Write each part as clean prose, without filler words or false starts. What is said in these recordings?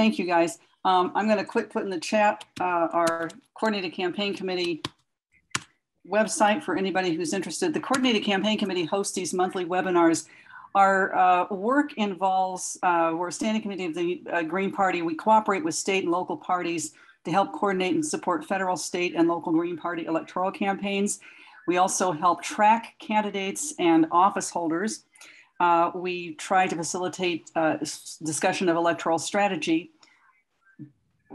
Thank you, guys. I'm going to quick put in the chat our Coordinated Campaign Committee website for anybody who's interested. The Coordinated Campaign Committee hosts these monthly webinars. Our work involves, we're a standing committee of the Green Party. We cooperate with state and local parties to help coordinate and support federal, state, and local Green Party electoral campaigns. We also help track candidates and office holders. We try to facilitate discussion of electoral strategy.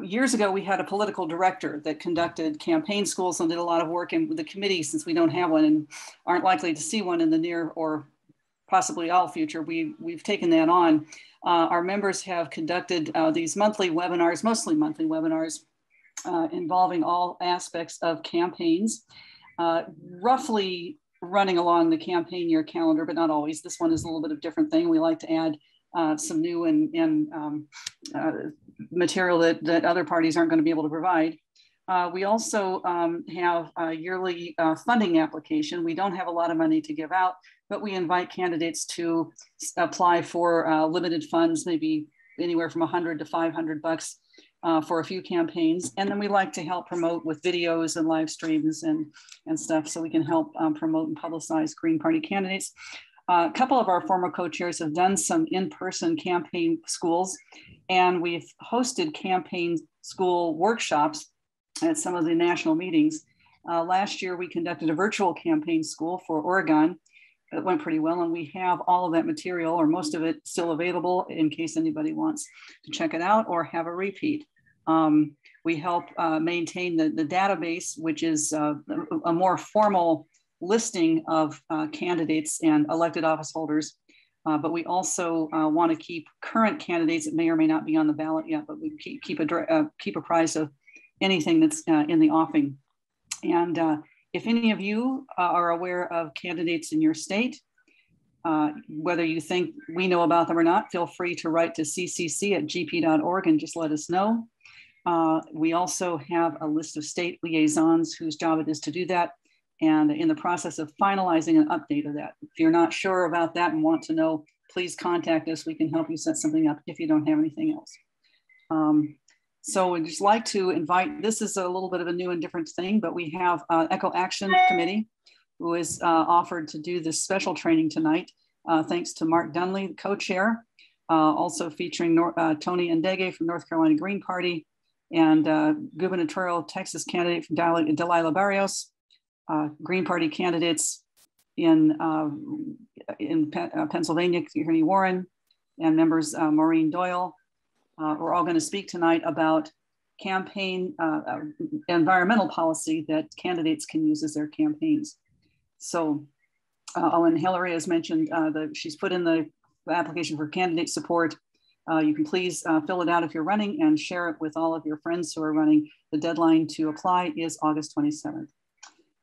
Years ago, we had a political director that conducted campaign schools and did a lot of work in the committee. Since we don't have one and aren't likely to see one in the near or possibly all future, we've taken that on. Our members have conducted these monthly webinars, mostly monthly webinars, involving all aspects of campaigns, roughly running along the campaign year calendar, but not always. This one is a little bit of a different thing. We like to add some new and material that other parties aren't going to be able to provide. We also have a yearly funding application. We don't have a lot of money to give out, but we invite candidates to apply for limited funds, maybe anywhere from $100 to $500 for a few campaigns. And then we like to help promote with videos and live streams and stuff, so we can help promote and publicize Green Party candidates. A couple of our former co-chairs have done some in-person campaign schools, and we've hosted campaign school workshops at some of the national meetings. Last year, we conducted a virtual campaign school for Oregon. It went pretty well, and we have all of that material, or most of it, still available in case anybody wants to check it out or have a repeat. We help maintain the database, which is a more formal listing of candidates and elected office holders. But we also want to keep current candidates that may or may not be on the ballot yet, but we keep apprised of anything that's in the offing. And if any of you are aware of candidates in your state, whether you think we know about them or not, feel free to write to ccc@gp.org and just let us know. We also have a list of state liaisons whose job it is to do that, and in the process of finalizing an update of that. If you're not sure about that and want to know, please contact us. We can help you set something up if you don't have anything else. So we'd just like to invite, this is a little bit of a new and different thing, but we have EcoAction Committee who is offered to do this special training tonight, thanks to Mark Dunley, co-chair, also featuring Tony Endege from North Carolina Green Party, and gubernatorial Texas candidate from Delia Barreos, Green Party candidates in Pennsylvania, Attorney Warren, and members Maureen Doyle. We're all going to speak tonight about campaign environmental policy that candidates can use as their campaigns. So, and Hillary has mentioned that she's put in the application for candidate support. You can please fill it out if you're running and share it with all of your friends who are running. The deadline to apply is August 27th.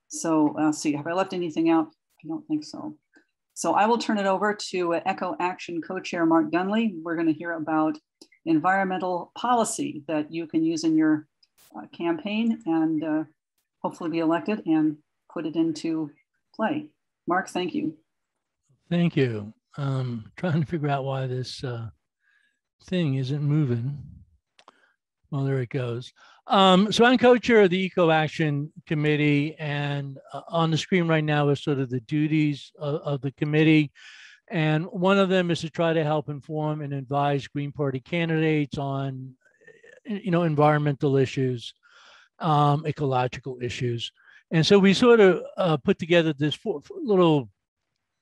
So see, have I left anything out? I don't think so. So I will turn it over to EcoAction co-chair Mark Dunley. We're going to hear about environmental policy that you can use in your campaign and hopefully be elected and put it into play. Mark, thank you. Thank you. Trying to figure out why this thing isn't moving. Well, there it goes. So I'm co-chair of the EcoAction Committee, and on the screen right now is sort of the duties of the committee. And one of them is to try to help inform and advise Green Party candidates on, environmental issues, ecological issues. And so we sort of put together this little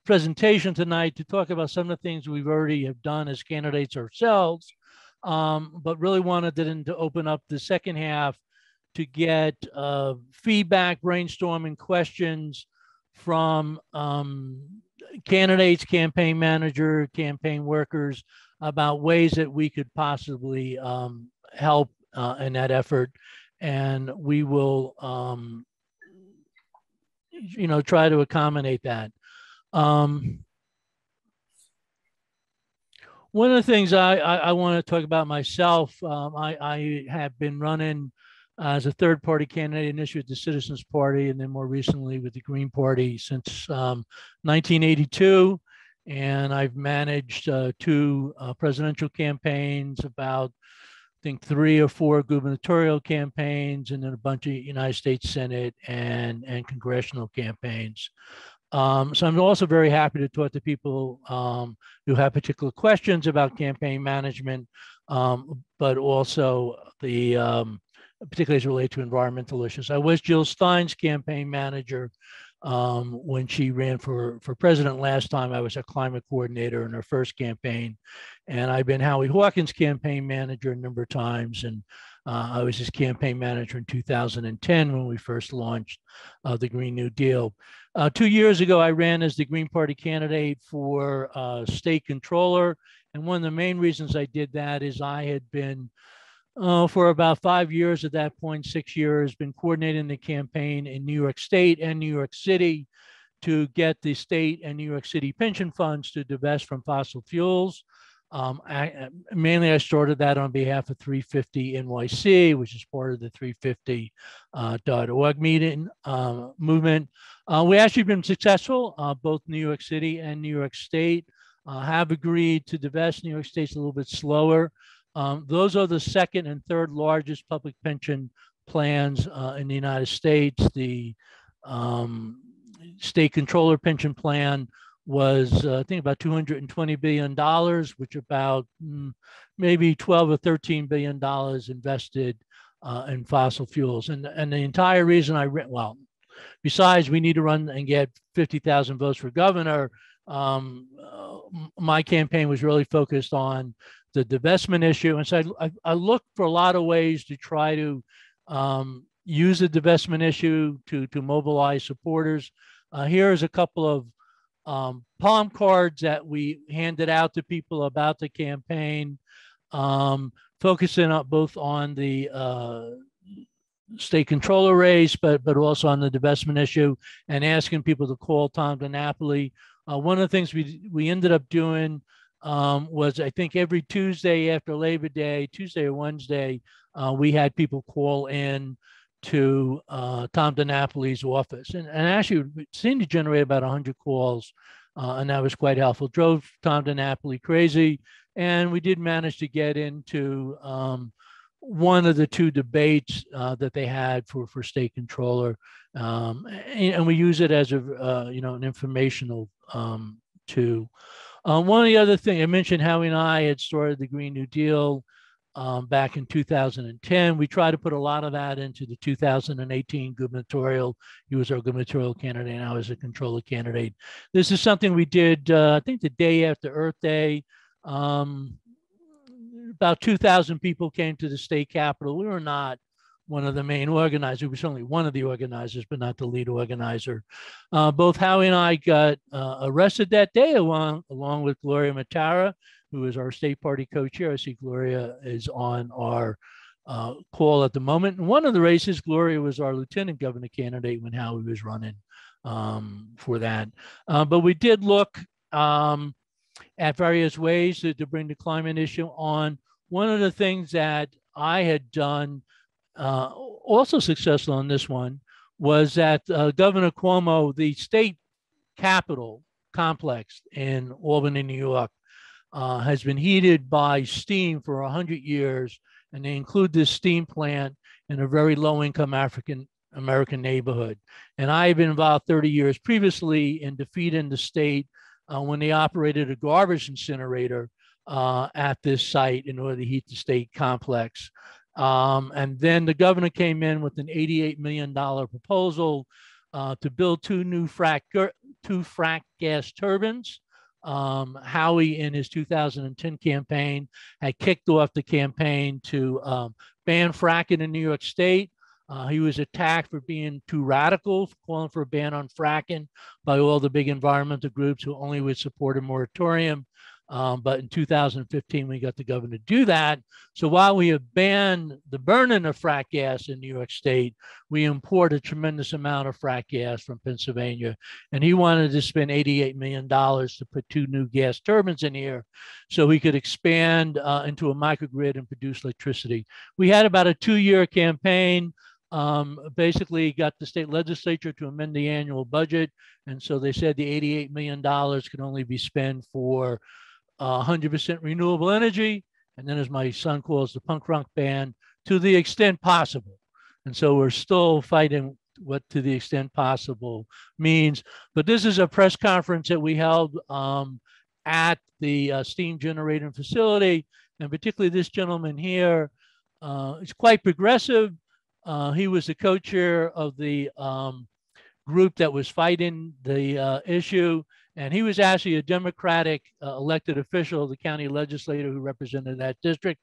presentation tonight to talk about some of the things we've already have done as candidates ourselves, but really wanted to open up the second half to get feedback, brainstorming questions from candidates, campaign manager, campaign workers about ways that we could possibly help in that effort. And we will, try to accommodate that. One of the things I want to talk about myself, I have been running as a third-party candidate initially with the Citizens Party and then more recently with the Green Party since 1982. And I've managed two presidential campaigns, about think 3 or 4 gubernatorial campaigns, and then a bunch of United States Senate and congressional campaigns. So I'm also very happy to talk to people who have particular questions about campaign management, but also particularly as related to environmental issues. I was Jill Stein's campaign manager when she ran for president last time. I was a climate coordinator in her first campaign, and I've been Howie Hawkins' campaign manager a number of times, and I was his campaign manager in 2010 when we first launched the Green New Deal. 2 years ago, I ran as the Green Party candidate for state controller, and one of the main reasons I did that is I had been for about 5 years at that point, 6 years, been coordinating the campaign in New York State and New York City to get the state and New York City pension funds to divest from fossil fuels. Mainly, I started that on behalf of 350 NYC, which is part of the 350.org movement. We actually been successful. Both New York City and New York State have agreed to divest. New York State's a little bit slower. Those are the second and third largest public pension plans in the United States. The state controller pension plan was, I think, about $220 billion, which about maybe 12 or $13 billion invested in fossil fuels. And the entire reason I ran, well, besides we need to run and get 50,000 votes for governor, my campaign was really focused on the divestment issue. And so I looked for a lot of ways to try to use the divestment issue to mobilize supporters. Here's a couple of palm cards that we handed out to people about the campaign, focusing on both on the state controller race, but also on the divestment issue, and asking people to call Tom DiNapoli. One of the things we ended up doing was, I think, every Tuesday after Labor Day, Tuesday or Wednesday, we had people call in to Tom DiNapoli's office, and actually it seemed to generate about 100 calls, and that was quite helpful. Drove Tom DiNapoli crazy, and we did manage to get into one of the 2 debates that they had for state controller, and we use it as a an informational tool. One of the other things I mentioned, Howie and I had started the Green New Deal back in 2010. We tried to put a lot of that into the 2018 gubernatorial. He was our gubernatorial candidate, and I was a controller candidate. This is something we did, I think, the day after Earth Day. About 2,000 people came to the state capitol. We were not one of the main organizers. We were certainly one of the organizers, but not the lead organizer. Both Howie and I got arrested that day along with Gloria Matara, who is our state party co-chair. I see Gloria is on our call at the moment. And one of the races, Gloria was our lieutenant governor candidate when Howie was running for that. But we did look at various ways to bring the climate issue on. One of the things that I had done, also successful on this one, was that Governor Cuomo, the state capitol complex in Albany, New York, has been heated by steam for 100 years, and they include this steam plant in a very low-income African-American neighborhood. And I've been involved 30 years previously in defeating the state when they operated a garbage incinerator at this site in order to heat the state complex. And then the governor came in with an $88 million proposal to build 2 frac gas turbines. Howie, in his 2010 campaign, had kicked off the campaign to ban fracking in New York State. He was attacked for being too radical, calling for a ban on fracking by all the big environmental groups who only would support a moratorium. But in 2015, we got the governor to do that. So while we have banned the burning of frac gas in New York State, we import a tremendous amount of frac gas from Pennsylvania. And he wanted to spend $88 million to put 2 new gas turbines in here so we could expand into a microgrid and produce electricity. We had about a 2-year campaign. Basically got the state legislature to amend the annual budget. And so they said the $88 million can only be spent for 100% renewable energy and then as my son calls, the punk rock band, to the extent possible. And so we're still fighting what to the extent possible means. But this is a press conference that we held at the steam generating facility, and particularly this gentleman here is quite progressive. He was the co-chair of the group that was fighting the issue, and he was actually a Democratic elected official, the county legislator who represented that district.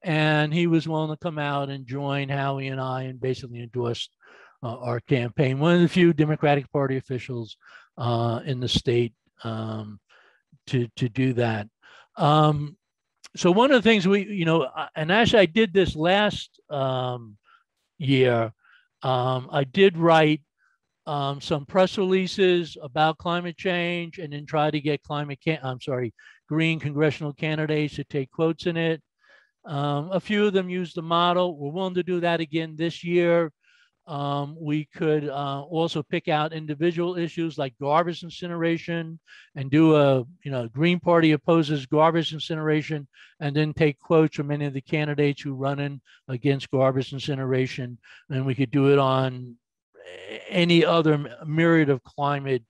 And he was willing to come out and join Howie and I and basically endorsed our campaign. One of the few Democratic Party officials in the state to do that. So one of the things we, and actually I did this last year. I did write some press releases about climate change and then try to get green congressional candidates to take quotes in it. A few of them used the model. We're willing to do that again this year. We could also pick out individual issues like garbage incineration and do a, Green Party opposes garbage incineration, and then take quotes from many of the candidates who run in against garbage incineration. And we could do it on any other myriad of climate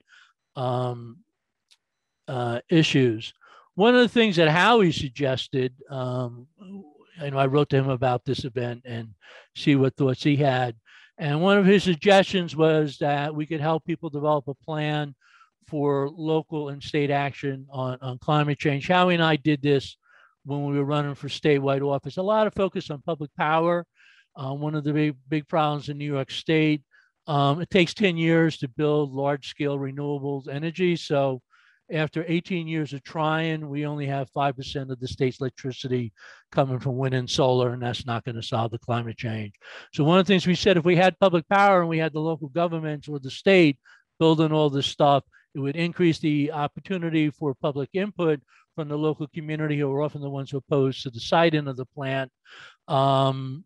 issues. One of the things that Howie suggested, I wrote to him about this event and see what thoughts he had. And one of his suggestions was that we could help people develop a plan for local and state action on climate change. Howie and I did this when we were running for statewide office. A lot of focus on public power. One of the big problems in New York State. It takes 10 years to build large-scale renewables energy. So after 18 years of trying, we only have 5% of the state's electricity coming from wind and solar, and that's not going to solve the climate change. So one of the things we said, if we had public power and we had the local governments or the state building all this stuff, it would increase the opportunity for public input from the local community, who are often the ones who oppose to the siting of the plant. And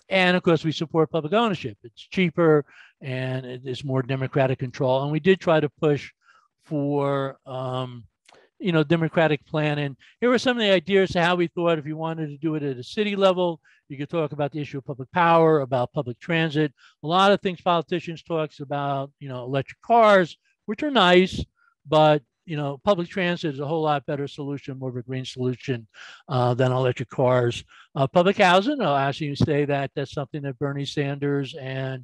of course, we support public ownership. It's cheaper and it is more democratic control. And we did try to push for, democratic planning. Here were some of the ideas to how we thought if you wanted to do it at a city level, you could talk about the issue of public power, about public transit. A lot of things politicians talk about, electric cars, which are nice, but public transit is a whole lot better solution, more of a green solution than electric cars. Public housing, I'll actually say that that's something that Bernie Sanders and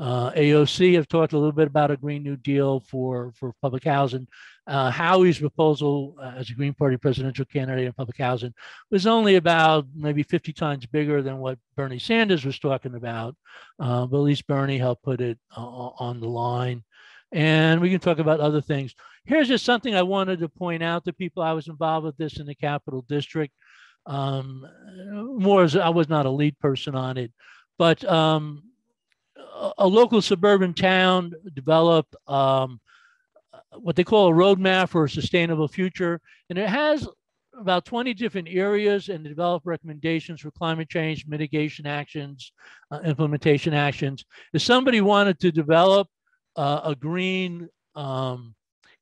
AOC have talked a little bit about, a Green New Deal for public housing. Howie's proposal as a Green Party presidential candidate in public housing was only about maybe 50 times bigger than what Bernie Sanders was talking about, but at least Bernie helped put it on the line. And we can talk about other things. Here's just something I wanted to point out to people. I was involved with this in the Capital District. More as I was not a lead person on it, but a local suburban town developed what they call a roadmap for a sustainable future. And it has about 20 different areas and develop recommendations for climate change, mitigation actions, implementation actions. If somebody wanted to develop a green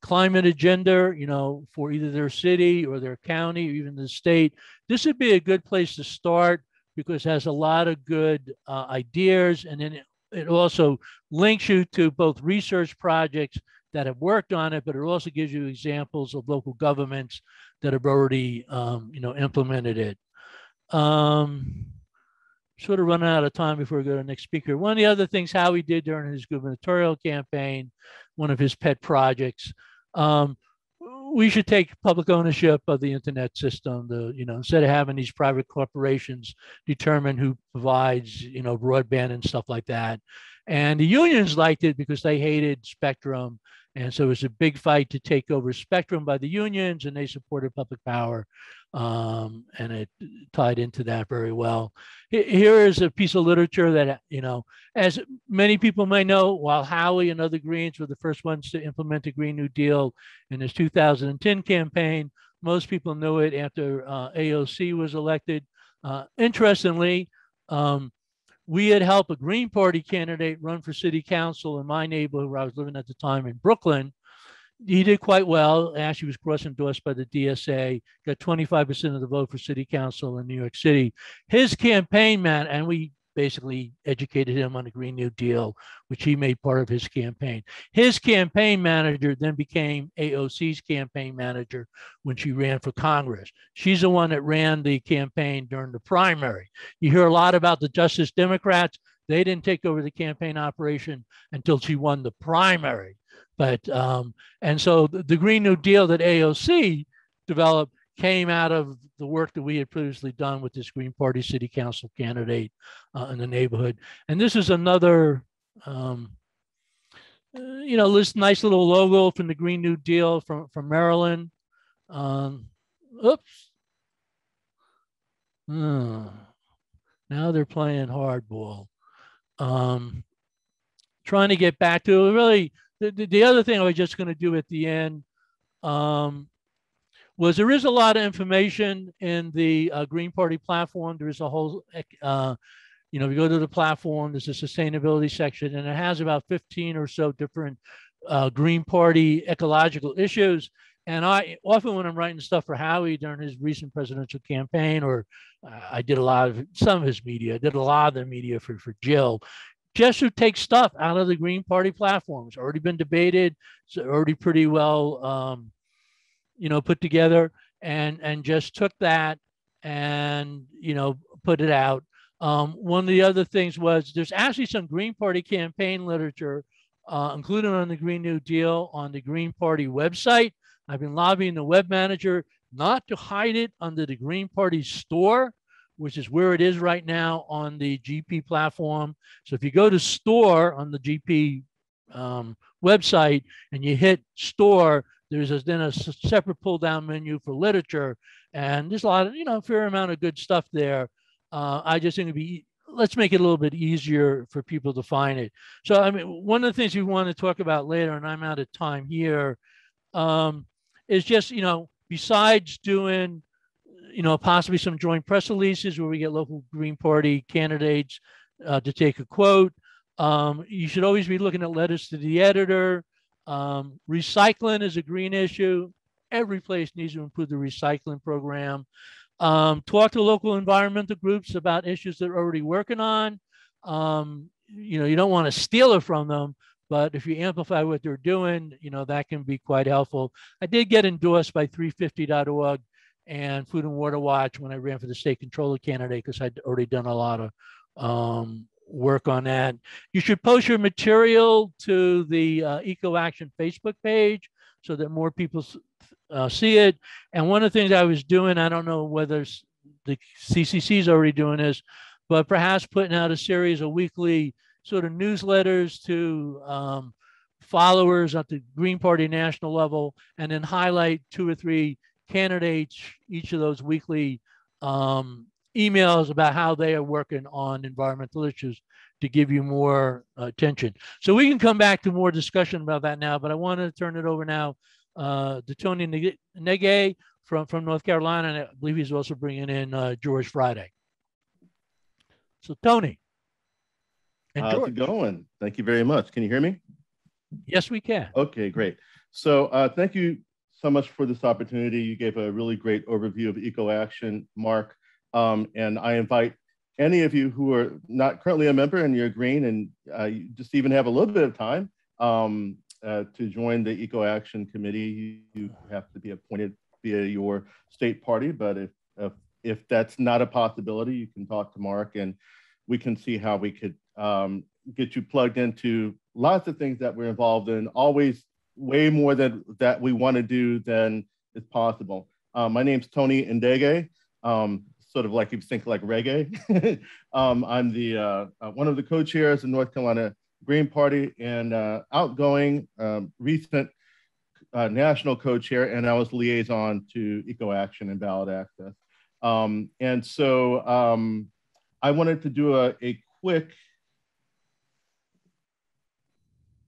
climate agenda, for either their city or their county or even the state, this would be a good place to start because it has a lot of good ideas. And then it also links you to both research projects that have worked on it, but it also gives you examples of local governments that have already, implemented it. Sort of running out of time before we go to the next speaker. One of the other things Howie did during his gubernatorial campaign, one of his pet projects, we should take public ownership of the internet system. Instead of having these private corporations determine who provides, broadband and stuff like that. And the unions liked it because they hated Spectrum. And so it was a big fight to take over Spectrum by the unions, and they supported public power. And it tied into that very well. Here is a piece of literature that, as many people may know, while Howie and other Greens were the first ones to implement the Green New Deal in his 2010 campaign, most people knew it after AOC was elected. Interestingly, we had helped a Green Party candidate run for city council in my neighborhood where I was living at the time in Brooklyn. he did quite well. Actually, was cross-endorsed by the DSA, got 25% of the vote for city council in New York City. His campaign man, and we basically educated him on the Green New Deal, which he made part of his campaign. His campaign manager then became AOC's campaign manager when she ran for Congress. She's the one that ran the campaign during the primary. You hear a lot about the Justice Democrats. They didn't take over the campaign operation until she won the primary. But and so the Green New Deal that AOC developed came out of the work that we had previously done with this Green Party city council candidate in the neighborhood. And this is another, this nice little logo from the Green New Deal from Maryland. Oops. Now they're playing hardball. Trying to get back to it. Really, the other thing I was just going to do at the end was there is a lot of information in the Green Party platform. There is a whole, if you go to the platform, there's a sustainability section, and it has about 15 or so different Green Party ecological issues. And I often, when I'm writing stuff for Howie during his recent presidential campaign, or I did some of his media, I did a lot of the media for Jill, just to take stuff out of the Green Party platform. It's already been debated. It's already pretty well, put together, and just took that and, put it out. One of the other things was there's actually some Green Party campaign literature included on the Green New Deal on the Green Party website. I've been lobbying the web manager not to hide it under the Green Party store, which is where it is right now on the GP platform. So if you go to store on the GP website and you hit store, there's then a separate pull down menu for literature. And there's a lot of, a fair amount of good stuff there. I just think let's make it a little bit easier for people to find it. So, I mean, one of the things we want to talk about later, and I'm out of time here, is just, besides doing, possibly some joint press releases where we get local Green Party candidates to take a quote. You should always be looking at letters to the editor. Recycling is a green issue. Every place needs to improve the recycling program. Talk to local environmental groups about issues they're already working on. You don't want to steal it from them, but if you amplify what they're doing, that can be quite helpful. I did get endorsed by 350.org and Food and Water Watch when I ran for the state controller candidate, because I'd already done a lot of work on that. You should post your material to the EcoAction Facebook page so that more people see it. And one of the things I was doing, I don't know whether the CCC is already doing this, but perhaps putting out a series of weekly sort of newsletters to followers at the Green Party national level, and then highlight 2 or 3 candidates, each of those weekly emails about how they are working on environmental issues to give you more attention. So we can come back to more discussion about that now, but I want to turn it over now to Tony Endege from North Carolina, and I believe he's also bringing in George Friday. So Tony. How's it going? Thank you very much. Can you hear me? Yes, we can. Okay, great. So thank you so much for this opportunity. You gave a really great overview of EcoAction, Mark. And I invite any of you who are not currently a member and you're green and you just even have a little bit of time to join the EcoAction Committee. You have to be appointed via your state party, but if that's not a possibility, you can talk to Mark and we can see how we could get you plugged into lots of things that we're involved in, always way more than that we want to do than is possible. My name's Tony Endege, sort of like you think like reggae. I'm the one of the co-chairs of North Carolina Green Party and outgoing recent national co-chair, and I was liaison to EcoAction and ballot access. And so I wanted to do a quick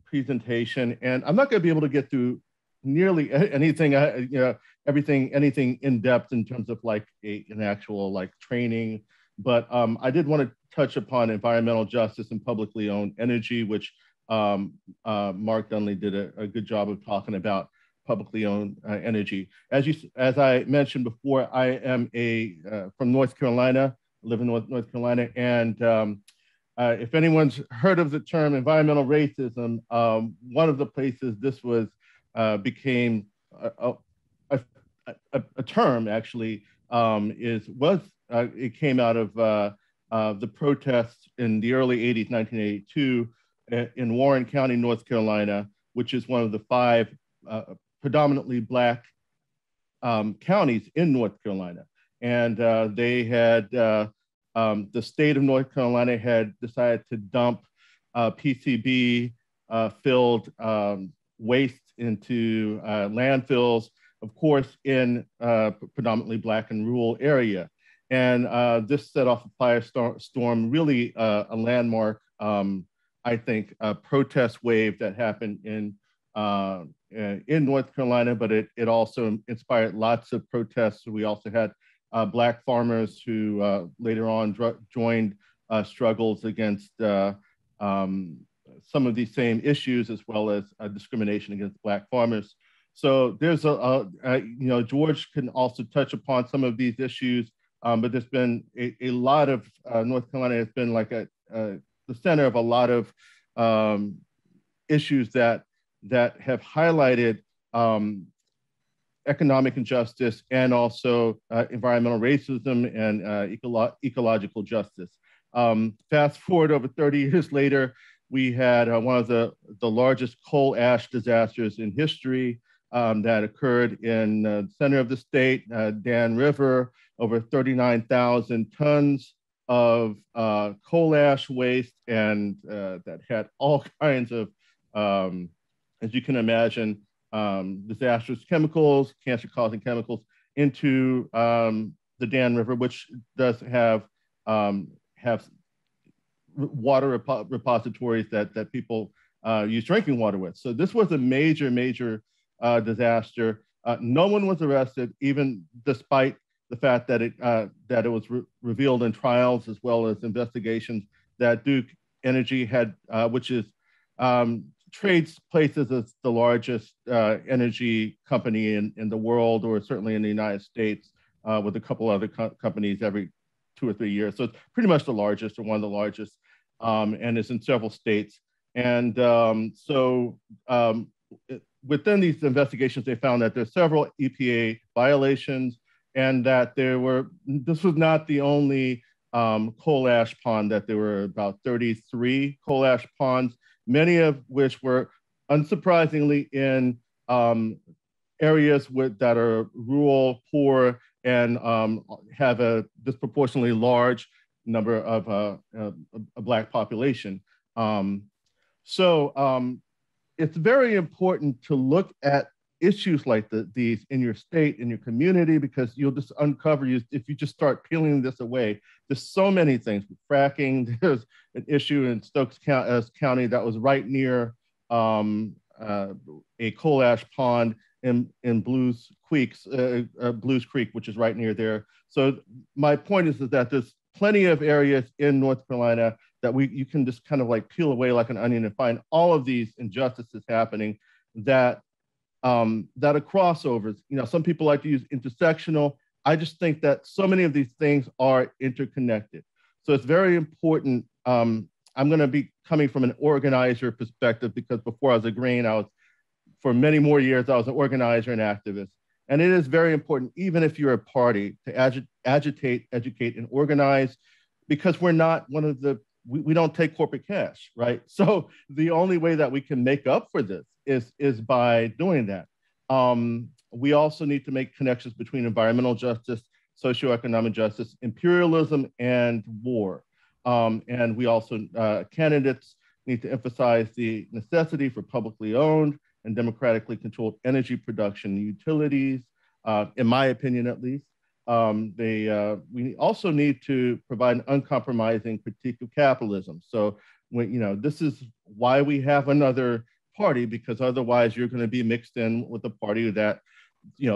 presentation, and I'm not going to be able to get through nearly anything, anything in depth in terms of like an actual like training, but I did want to touch upon environmental justice and publicly owned energy, which Mark Dunley did a good job of talking about. publicly owned energy. As I mentioned before, I am from North Carolina, I live in North Carolina, and if anyone's heard of the term environmental racism, one of the places this became a term actually it came out of the protests in the early 80s, 1982, in Warren County, North Carolina, which is one of the 5 predominantly Black counties in North Carolina. And they had, the state of North Carolina had decided to dump PCB filled waste into landfills, of course, in predominantly Black and rural area. And this set off a firestorm, really a landmark, I think, a protest wave that happened in North Carolina, but it also inspired lots of protests. We also had Black farmers who later on joined struggles against some of these same issues, as well as discrimination against Black farmers. So there's George can also touch upon some of these issues, but there's been a lot of, North Carolina has been like the center of a lot of issues that have highlighted economic injustice and also environmental racism and ecological justice. Fast forward over 30 years later, we had one of the largest coal ash disasters in history that occurred in the center of the state, Dan River, over 39,000 tons of coal ash waste, and that had all kinds of, as you can imagine, disastrous chemicals, cancer-causing chemicals into the Dan River, which does have water repositories that people use drinking water with. So this was a major, major disaster. No one was arrested, even despite the fact that it was revealed in trials as well as investigations that Duke Energy had, which is trades places as the largest energy company in the world, or certainly in the United States, with a couple other companies every 2 or 3 years. So it's pretty much the largest, or one of the largest, and it's in several states. And within these investigations, they found that there's several EPA violations, and that this was not the only coal ash pond, that there were about 33 coal ash ponds, many of which were unsurprisingly in areas that are rural, poor, and have a disproportionately large number of a Black population. It's very important to look at issues like these in your state, in your community, because you'll just uncover, if you just start peeling this away, there's so many things. Fracking, there's an issue in Stokes County that was right near a coal ash pond in Blues Creek, which is right near there. So my point is that there's plenty of areas in North Carolina that you can just kind of like peel away like an onion and find all of these injustices happening that are crossovers. Some people like to use intersectional. I just think that so many of these things are interconnected. So it's very important. I'm going to be coming from an organizer perspective, because before I was a Green, for many more years, I was an organizer and activist. And it is very important, even if you're a party, to agitate, educate, and organize, because we're not we don't take corporate cash, right? So the only way that we can make up for this is by doing that. We also need to make connections between environmental justice, socioeconomic justice, imperialism, and war. And we also, candidates need to emphasize the necessity for publicly owned and democratically controlled energy production utilities, in my opinion at least. We also need to provide an uncompromising critique of capitalism. So this is why we have another party, because otherwise you're going to be mixed in with a party that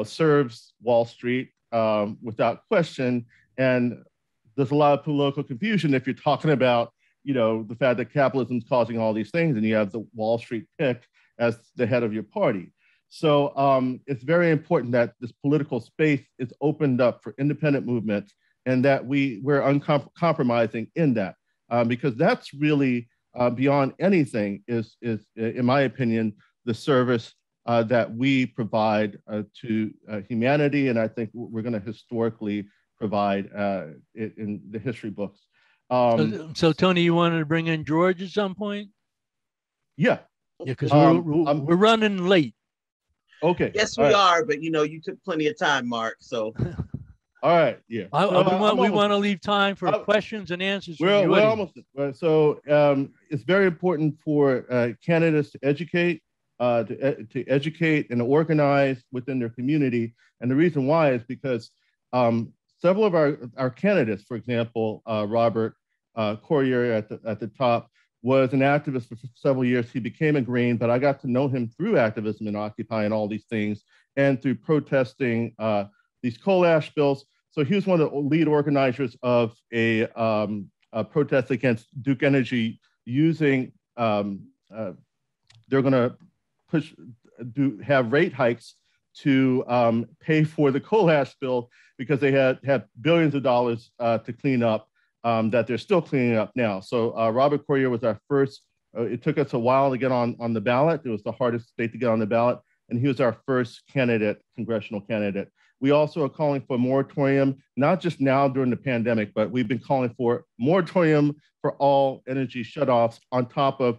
serves Wall Street without question. And there's a lot of political confusion if you're talking about the fact that capitalism is causing all these things, and you have the Wall Street pick as the head of your party. So it's very important that this political space is opened up for independent movements and that we're uncompromising in that, because that's really beyond anything is, in my opinion, the service that we provide to humanity, and I think we're going to historically provide in the history books. So Tony, you wanted to bring in George at some point? Yeah. Yeah, because we're running late. Okay. Yes, we are, but you know, you took plenty of time, Mark. So. All right. Yeah. We want to leave time for questions and answers. We're almost. So it's very important for candidates to educate, to educate and organize within their community. And the reason why is because several of our candidates, for example, Robert Courier at the top, was an activist for several years. He became a Green, but I got to know him through activism and Occupy and all these things, and through protesting these coal ash bills. So he was one of the lead organizers of a protest against Duke Energy using, they're gonna have rate hikes to pay for the coal ash bill because they had billions of dollars to clean up that they're still cleaning up now. So Robert Courier was our first, it took us a while to get on the ballot. It was the hardest state to get on the ballot. And he was our first candidate, congressional candidate. We also are calling for a moratorium, not just now during the pandemic, but we've been calling for moratorium for all energy shutoffs on top of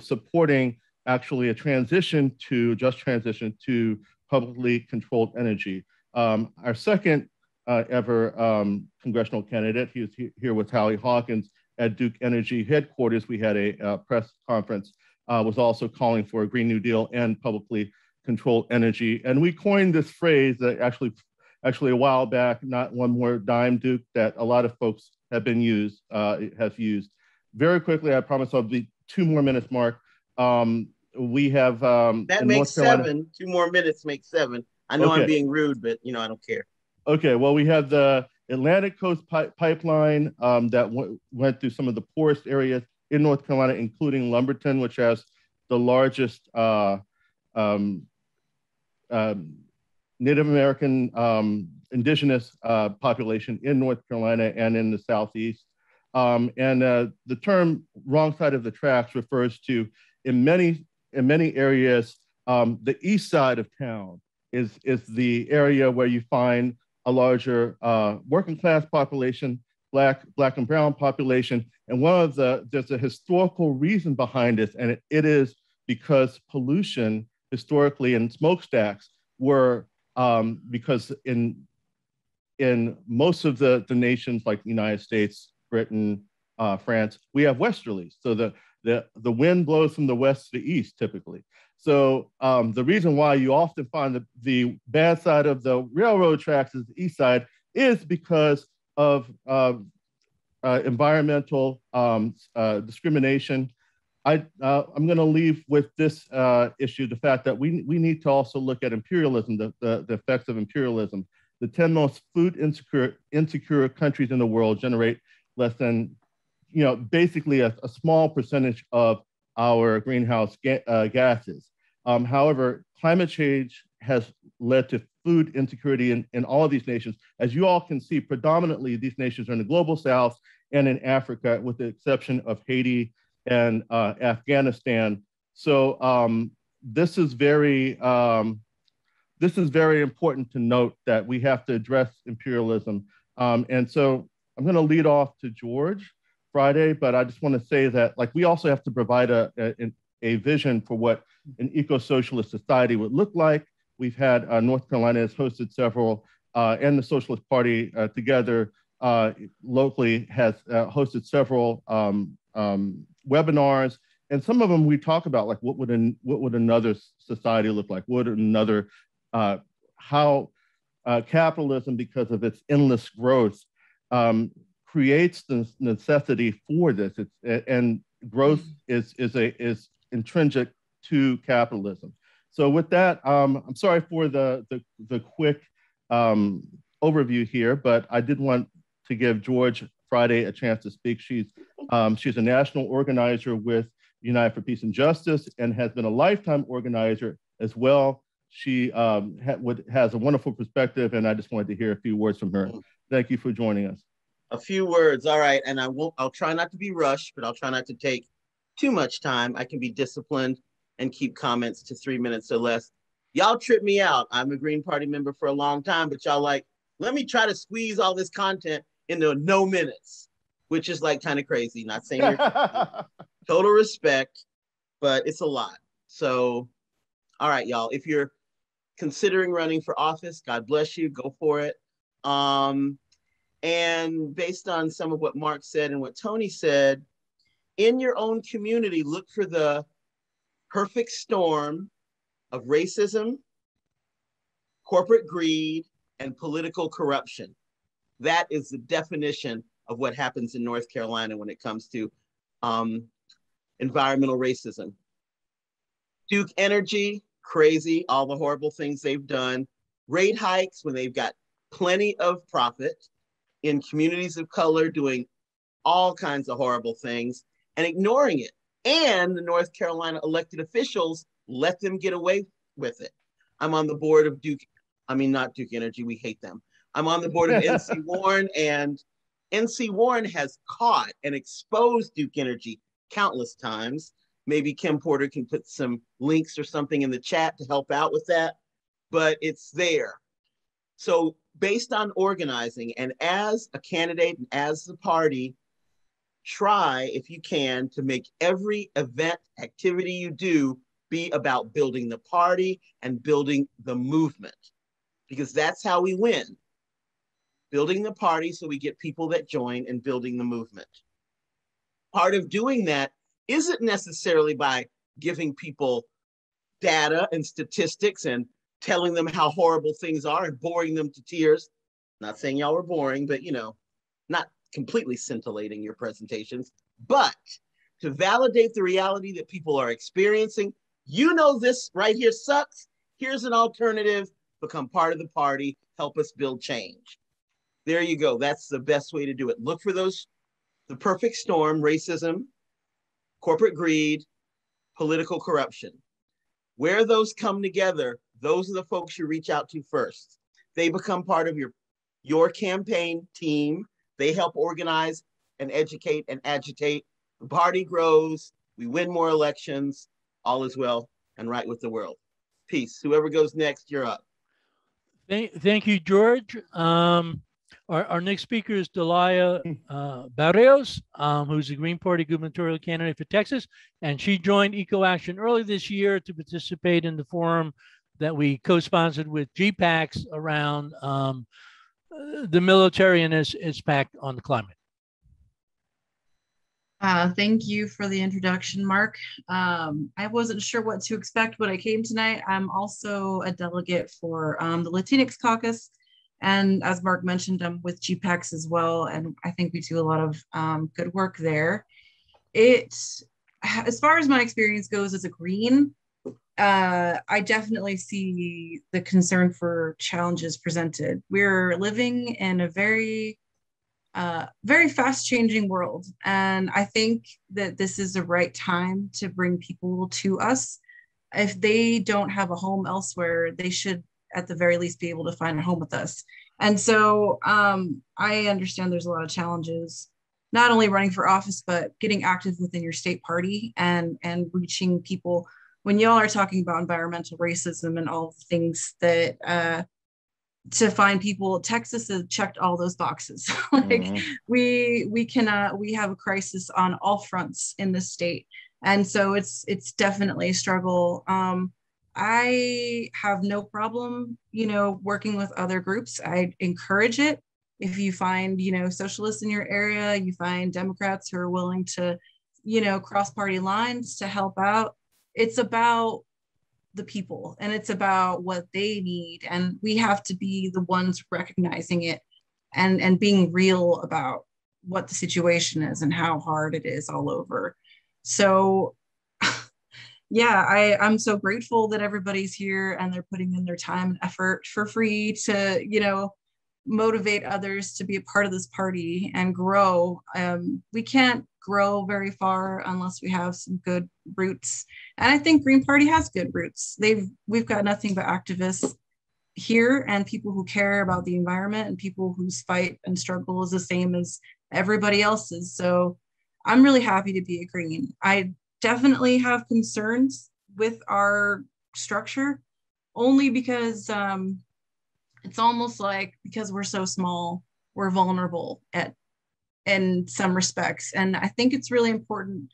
supporting actually a just transition to publicly controlled energy. Our second ever congressional candidate, he was here with Hallie Hawkins at Duke Energy headquarters. We had a press conference, was also calling for a Green New Deal and publicly controlled energy. And we coined this phrase that actually a while back, not one more dime, Duke, that a lot of folks have used. Very quickly, I promise I'll be 2 more minutes, Mark. We have that makes 7. 2 more minutes makes 7. I know I'm being rude, but you know, I don't care. Okay, well, we have the Atlantic Coast Pipeline that went through some of the poorest areas in North Carolina, including Lumberton, which has the largest Native American indigenous population in North Carolina and in the Southeast. And the term wrong side of the tracks refers to, in many areas, the east side of town is the area where you find a larger working class population, black and brown population. And there's a historical reason behind this, and it is because pollution historically and smokestacks were, because in most of the nations like the United States, Britain, France, we have westerlies. So the wind blows from the west to the east typically. So the reason why you often find the bad side of the railroad tracks is the east side is because of environmental discrimination. I'm going to leave with this issue, the fact that we need to also look at imperialism, the effects of imperialism. The 10 most food insecure countries in the world generate less than, basically a small percentage of our greenhouse gases. However, climate change has led to food insecurity in all of these nations. As you all can see, predominantly these nations are in the global south and in Africa, with the exception of Haiti and Afghanistan. So this is very important to note that we have to address imperialism. And so I'm going to lead off to George Friday, but I just want to say that we also have to provide a vision for what an eco-socialist society would look like. We've had North Carolina has hosted several, and the Socialist Party together locally has hosted several webinars, and some of them we talk about what would another society look like? What would another how capitalism, because of its endless growth, creates the necessity for this. And growth is intrinsic to capitalism. So with that, I'm sorry for the quick overview here, but I did want to give George Friday a chance to speak. She's a national organizer with United for Peace and Justice, and has been a lifetime organizer as well. She has a wonderful perspective, and I just wanted to hear a few words from her. Thank you for joining us. A few words, all right, and I'll try not to be rushed, but I'll try not to take too much time. I can be disciplined and keep comments to 3 minutes or less. Y'all trip me out. I'm a Green Party member for a long time, but y'all like, let me try to squeeze all this content into no minutes, which is like kind of crazy. Not saying you're total respect, but it's a lot. So, all right, y'all, if you're considering running for office, God bless you, go for it. And based on some of what Mark said and what Tony said, in your own community, look for the perfect storm of racism, corporate greed, and political corruption. That is the definition of what happens in North Carolina when it comes to environmental racism. Duke Energy, crazy, all the horrible things they've done. Rate hikes when they've got plenty of profit in communities of color doing all kinds of horrible things and ignoring it. And the North Carolina elected officials let them get away with it. I'm on the board of not Duke Energy, we hate them. I'm on the board of NC Warren, and NC Warren has caught and exposed Duke Energy countless times. Maybe Kim Porter can put some links or something in the chat to help out with that, but it's there. So based on organizing and as a candidate and as the party, try, if you can, to make every event, activity you do be about building the party and building the movement, because that's how we win. Building the party so we get people that join and building the movement. Part of doing that isn't necessarily by giving people data and statistics and telling them how horrible things are and boring them to tears. Not saying y'all were boring, but not completely scintillating your presentations, but to validate the reality that people are experiencing. This right here sucks. Here's an alternative. Become part of the party. Help us build change. There you go. That's the best way to do it. Look for the perfect storm: racism, corporate greed, political corruption. Where those come together, those are the folks you reach out to first. They become part of your campaign team. They help organize and educate and agitate. The party grows. We win more elections. All is well and right with the world. Peace. Whoever goes next, you're up. Thank you, George. Our next speaker is Delia Barreos, who's a Green Party gubernatorial candidate for Texas, and she joined EcoAction early this year to participate in the forum that we co-sponsored with GPACs around the military and its impact on the climate. Thank you for the introduction, Mark. I wasn't sure what to expect when I came tonight. I'm also a delegate for the Latinx caucus. And as Mark mentioned, I'm with GPACs as well. And I think we do a lot of good work there. As far as my experience goes as a Green, I definitely see the concern for challenges presented. We're living in a very fast changing world. And I think that this is the right time to bring people to us. If they don't have a home elsewhere, they should at the very least be able to find a home with us. And so I understand there's a lot of challenges, not only running for office, but getting active within your state party and reaching people. When y'all are talking about environmental racism and all the things that to find people, Texas has checked all those boxes. we have a crisis on all fronts in this state. And so it's definitely a struggle. I have no problem, working with other groups. I encourage it. If you find, socialists in your area, you find Democrats who are willing to, cross party lines to help out. It's about the people and it's about what they need. And we have to be the ones recognizing it and being real about what the situation is and how hard it is all over. So yeah, I'm so grateful that everybody's here and they're putting in their time and effort for free to, motivate others to be a part of this party and grow. We can't grow very far unless we have some good roots. And I think Green Party has good roots. We've got nothing but activists here and people who care about the environment and people whose fight and struggle is the same as everybody else's. So I'm really happy to be a Green. I definitely have concerns with our structure only because it's almost like because we're so small, we're vulnerable in some respects. And I think it's really important.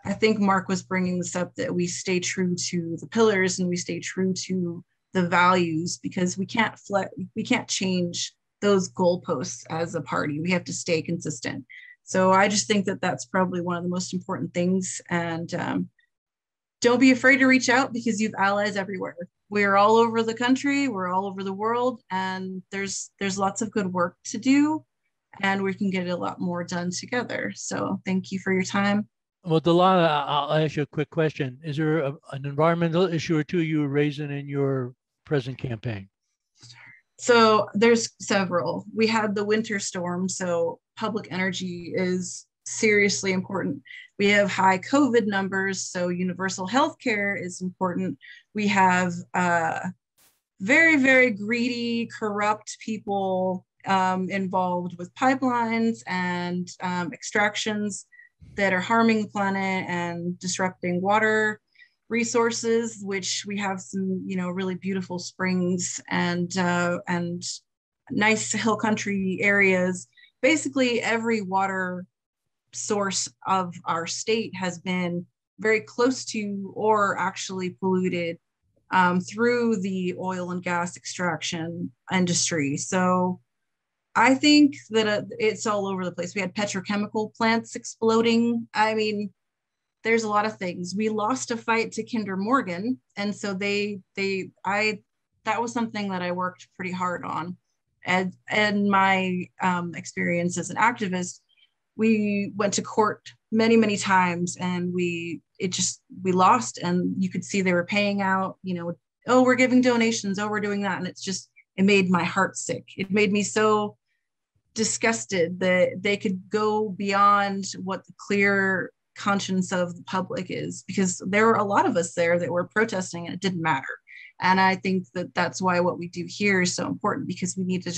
I think Mark was bringing this up, that we stay true to the pillars and we stay true to the values, because we can't change those goalposts as a party. We have to stay consistent. So I just think that that's probably one of the most important things. And don't be afraid to reach out, because you've allies everywhere. We're all over the country, we're all over the world, and there's lots of good work to do, and we can get a lot more done together. So thank you for your time. Well, Delia, I'll ask you a quick question. Is there an environmental issue or two you were raising in your present campaign? So there's several. We had the winter storm, so public energy is seriously important. We have high COVID numbers, so universal health care is important. We have very, very greedy, corrupt people involved with pipelines and extractions that are harming the planet and disrupting water resources, which we have some, really beautiful springs and nice hill country areas. Basically, every water source of our state has been very close to or actually polluted through the oil and gas extraction industry. So I think that it's all over the place. We had petrochemical plants exploding. I mean, there's a lot of things. We lost a fight to Kinder Morgan. And so that was something that I worked pretty hard on. And my experience as an activist, we went to court many, many times, and we lost, and you could see they were paying out, oh, we're giving donations, oh, we're doing that. And it made my heart sick. It made me so disgusted that they could go beyond what the clear conscience of the public is, because there were a lot of us there that were protesting and it didn't matter. And I think that that's why what we do here is so important, because we need to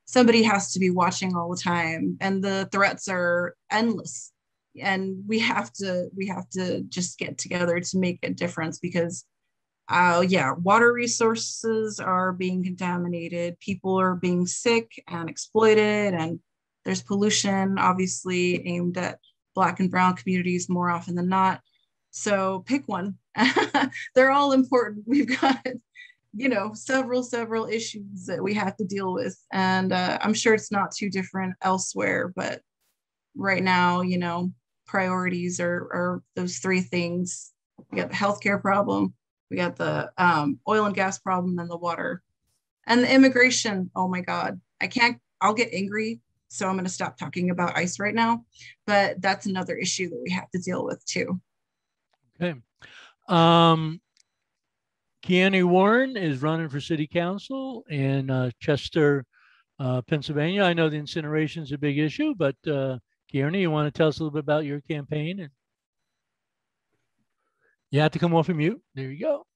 somebody has to be watching all the time, and the threats are endless, and we have to just get together to make a difference, because water resources are being contaminated, people are being sick and exploited, and there's pollution obviously aimed at Black and brown communities more often than not. So pick one. They're all important. We've got several issues that we have to deal with, and I'm sure it's not too different elsewhere, but right now, priorities are those three things. We got the healthcare problem, we got the oil and gas problem, and the water, and the immigration. Oh my God, I'll get angry, so I'm going to stop talking about ICE right now, but that's another issue that we have to deal with too. Okay. Keanu Warren is running for city council in Chester, Pennsylvania. I know the incineration is a big issue, but Keanu, you want to tell us a little bit about your campaign? And you have to come off of mute. There you go.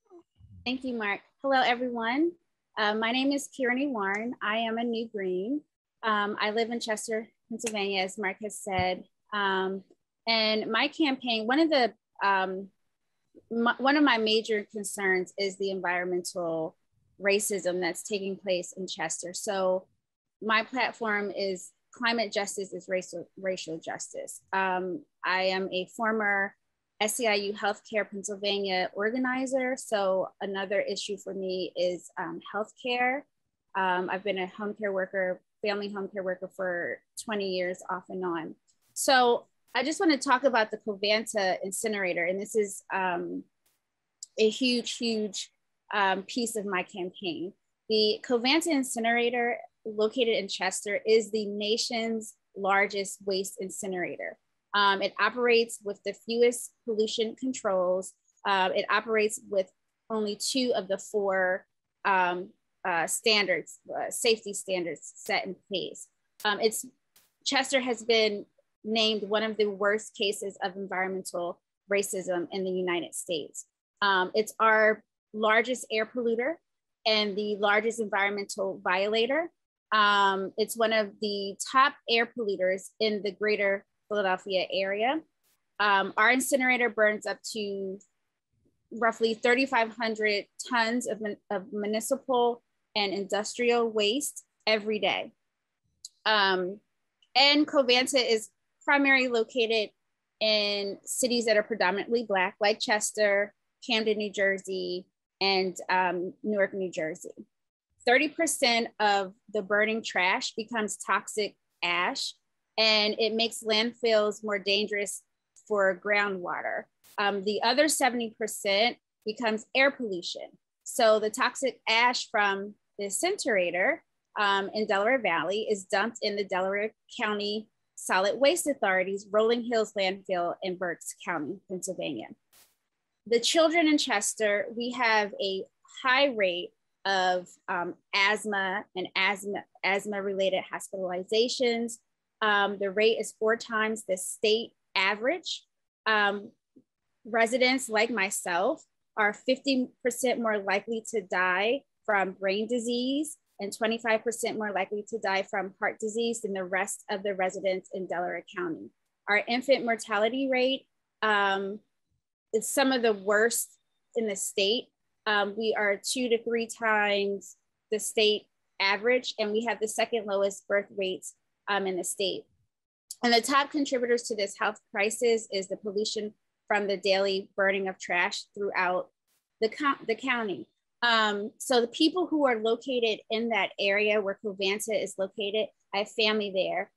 Thank you, Mark. Hello, everyone. My name is Keanu Warren. I am a New Green. I live in Chester, Pennsylvania, as Mark has said. And my campaign, one of my major concerns is the environmental racism that's taking place in Chester. So my platform is climate justice is racial justice. I am a former SEIU Healthcare Pennsylvania organizer. So another issue for me is healthcare. I've been a home care worker, family home care worker for 20 years off and on. So I just want to talk about the Covanta incinerator. And this is a huge piece of my campaign. The Covanta incinerator, located in Chester, is the nation's largest waste incinerator. It operates with the fewest pollution controls. It operates with only 2 of the 4 standards, safety standards set in place. Chester has been named one of the worst cases of environmental racism in the United States. It's our largest air polluter and the largest environmental violator. It's one of the top air polluters in the greater Philadelphia area. Our incinerator burns up to roughly 3,500 tons of municipal and industrial waste every day. And Covanta is primarily located in cities that are predominantly Black, like Chester, Camden, New Jersey, and Newark, New Jersey. 30% of the burning trash becomes toxic ash, and it makes landfills more dangerous for groundwater. The other 70% becomes air pollution. So the toxic ash from the incinerator in Delaware Valley is dumped in the Delaware County Solid Waste Authority's Rolling Hills landfill in Berks County, Pennsylvania. The children in Chester, we have a high rate of asthma and asthma-related hospitalizations. The rate is 4 times the state average. Residents like myself are 50% more likely to die from brain disease and 25% more likely to die from heart disease than the rest of the residents in Delaware County. Our infant mortality rate is some of the worst in the state. We are 2 to 3 times the state average, and we have the second lowest birth rates in the state. And the top contributors to this health crisis is the pollution from the daily burning of trash throughout the county. So the people who are located in that area where Covanta is located, I have family there.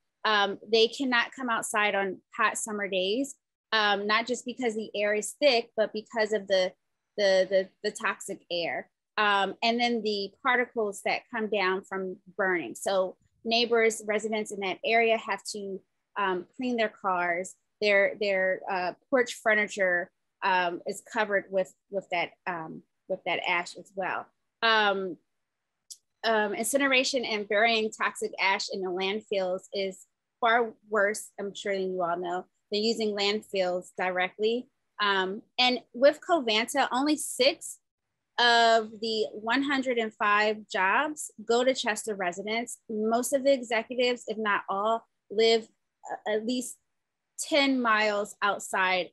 They cannot come outside on hot summer days, not just because the air is thick, but because of the toxic air. And then the particles that come down from burning. So neighbors, residents in that area have to clean their cars. Their porch furniture is covered with that ash as well. Incineration and burying toxic ash in the landfills is far worse, I'm sure you all know, than using landfills directly. And with Covanta, only 6 of the 105 jobs go to Chester residents. Most of the executives, if not all, live at least 10 miles outside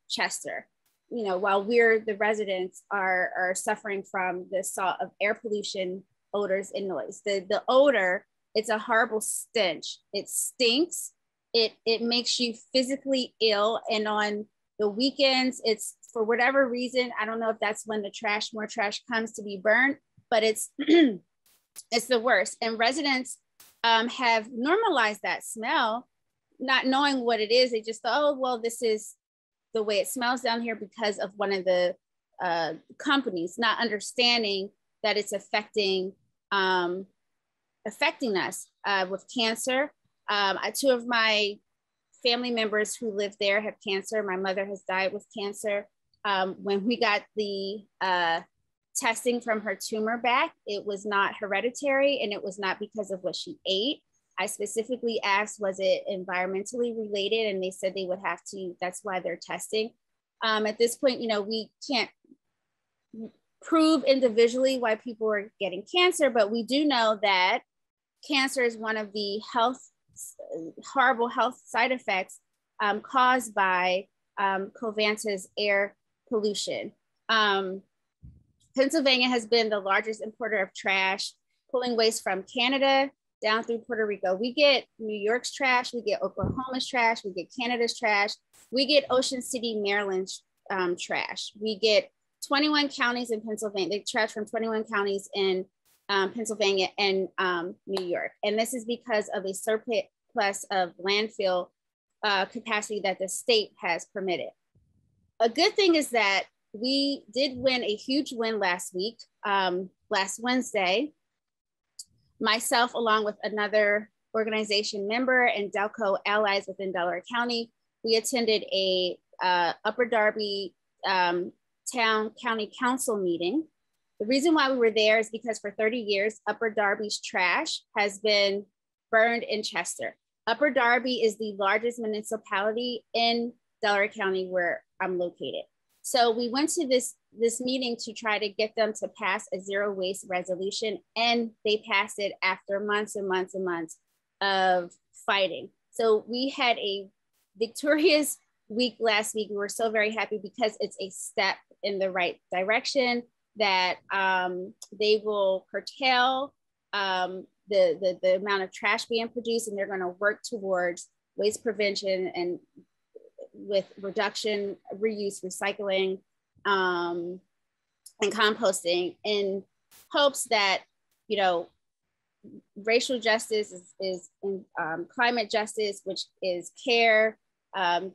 Chester. You know, while the residents are suffering from the assault of air pollution, odors, and noise. The odor, it's a horrible stench. It stinks. It makes you physically ill. And on the weekends, it's, for whatever reason, I don't know if that's when more trash comes to be burned, but it's it's the worst. And residents have normalized that smell, not knowing what it is. They just thought, oh, well, this is the way it smells down here because of one of the companies, not understanding that it's affecting us with cancer. 2 of my family members who live there have cancer. My mother has died with cancer. When we got the testing from her tumor back, it was not hereditary, and it was not because of what she ate. I specifically asked, was it environmentally related? And they said they would have to, that's why they're testing. At this point, you know, we can't prove individually why people are getting cancer, but we do know that cancer is one of the horrible health side effects caused by Covanta's air pollution. Pennsylvania has been the largest importer of trash, pulling waste from Canada down through Puerto Rico. We get New York's trash, we get Oklahoma's trash, we get Canada's trash, we get Ocean City, Maryland's trash. We get 21 counties in Pennsylvania, the trash from 21 counties in Pennsylvania and New York. And this is because of a surplus of landfill capacity that the state has permitted. A good thing is that we did win a huge win last week, last Wednesday. Myself, along with another organization member and Delco allies within Delaware County, we attended a Upper Darby County Council meeting. The reason why we were there is because for 30 years, Upper Darby's trash has been burned in Chester. Upper Darby is the largest municipality in Delaware County where I'm located. So we went to this meeting to try to get them to pass a zero waste resolution, and they passed it after months and months and months of fighting. So we had a victorious week last week. We were so very happy because it's a step in the right direction that they will curtail the amount of trash being produced, and they're going to work towards waste prevention and with reduction, reuse, recycling, and composting, in hopes that, you know, racial justice is climate justice, which is care,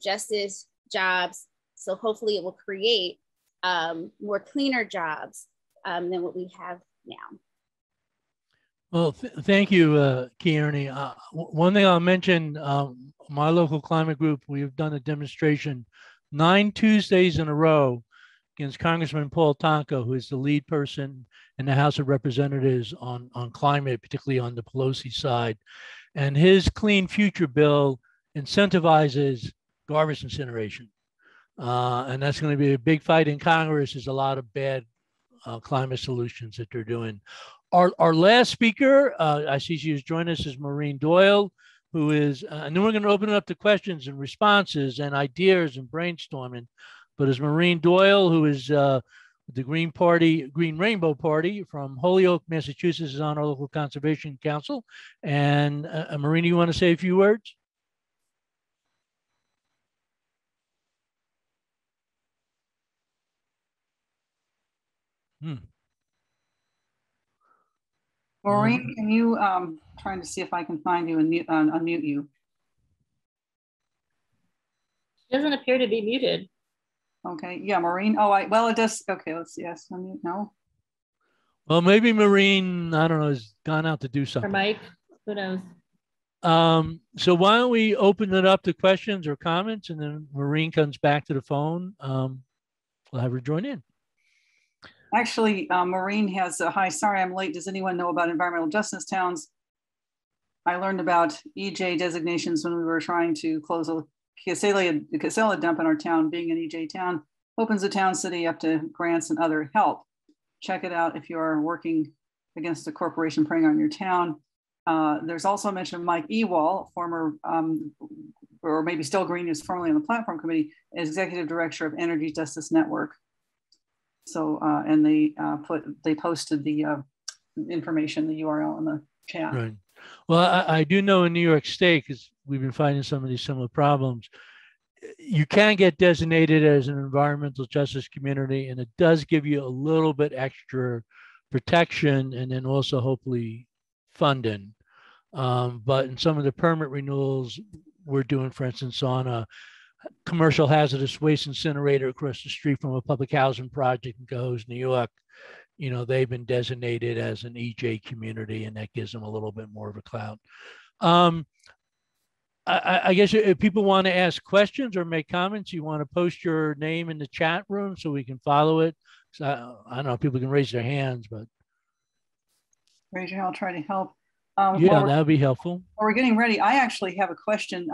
justice, jobs. So hopefully it will create more cleaner jobs than what we have now. Well, thank you, Kearney. One thing I'll mention, my local climate group, we've done a demonstration 9 Tuesdays in a row against Congressman Paul Tonko, who is the lead person in the House of Representatives on climate, particularly on the Pelosi side. And his Clean Future bill incentivizes garbage incineration. And that's going to be a big fight in Congress. There's a lot of bad climate solutions that they're doing. Our last speaker, I see she has joined us, is Maureen Doyle, who is, and then we're going to open it up to questions and responses and ideas and brainstorming. But it's Maureen Doyle, who is the Green Rainbow Party from Holyoke, Massachusetts, is on our local conservation council. And Maureen, you want to say a few words? Maureen, can you, trying to see if I can find you and unmute you. She doesn't appear to be muted. Okay, yeah, Maureen. Oh, well, it does. Okay, let's see. Yes, unmute. No. Well, maybe Maureen, I don't know, has gone out to do something. Or Mike, who knows? So why don't we open it up to questions or comments, and then Maureen comes back to the phone. We'll have her join in. Actually, Maureen has a hi, sorry I'm late. Does anyone know about environmental justice towns? I learned about EJ designations when we were trying to close a Casella dump in our town. Being an EJ town opens the town city up to grants and other help. Check it out if you are working against a corporation preying on your town. There's also a mention of Mike Ewall, former, or maybe still Green, who's formerly on the platform committee, executive director of Energy Justice Network. So, and they posted the information, the URL in the chat. Right. Well, I do know in New York State, because we've been finding some of these similar problems, you can get designated as an environmental justice community, and it does give you a little bit extra protection and then also hopefully funding. But in some of the permit renewals we're doing, for instance, on a commercial hazardous waste incinerator across the street from a public housing project in Cohoes, New York, you know, they've been designated as an EJ community, and that gives them a little bit more of a clout. I guess if people want to ask questions or make comments, you want to post your name in the chat room so we can follow it. So I don't know if people can raise their hands, but. Raise your hand, I'll try to help. Yeah, that would be helpful. While we're getting ready, I actually have a question.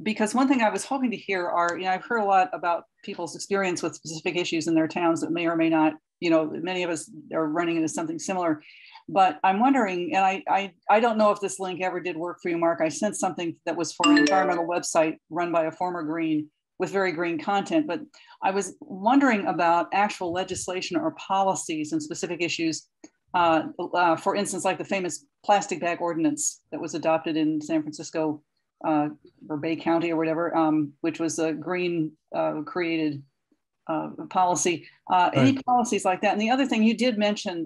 Because one thing I was hoping to hear are, you know, I've heard a lot about people's experience with specific issues in their towns that may or may not, you know, many of us are running into something similar. But I'm wondering, and I don't know if this link ever did work for you, Mark. I sent something that was for an environmental website run by a former Green with very green content, but I was wondering about actual legislation or policies and specific issues. For instance, like the famous plastic bag ordinance that was adopted in San Francisco or Bay County or whatever, which was a Green created policy. Any policies like that? And the other thing you did mention,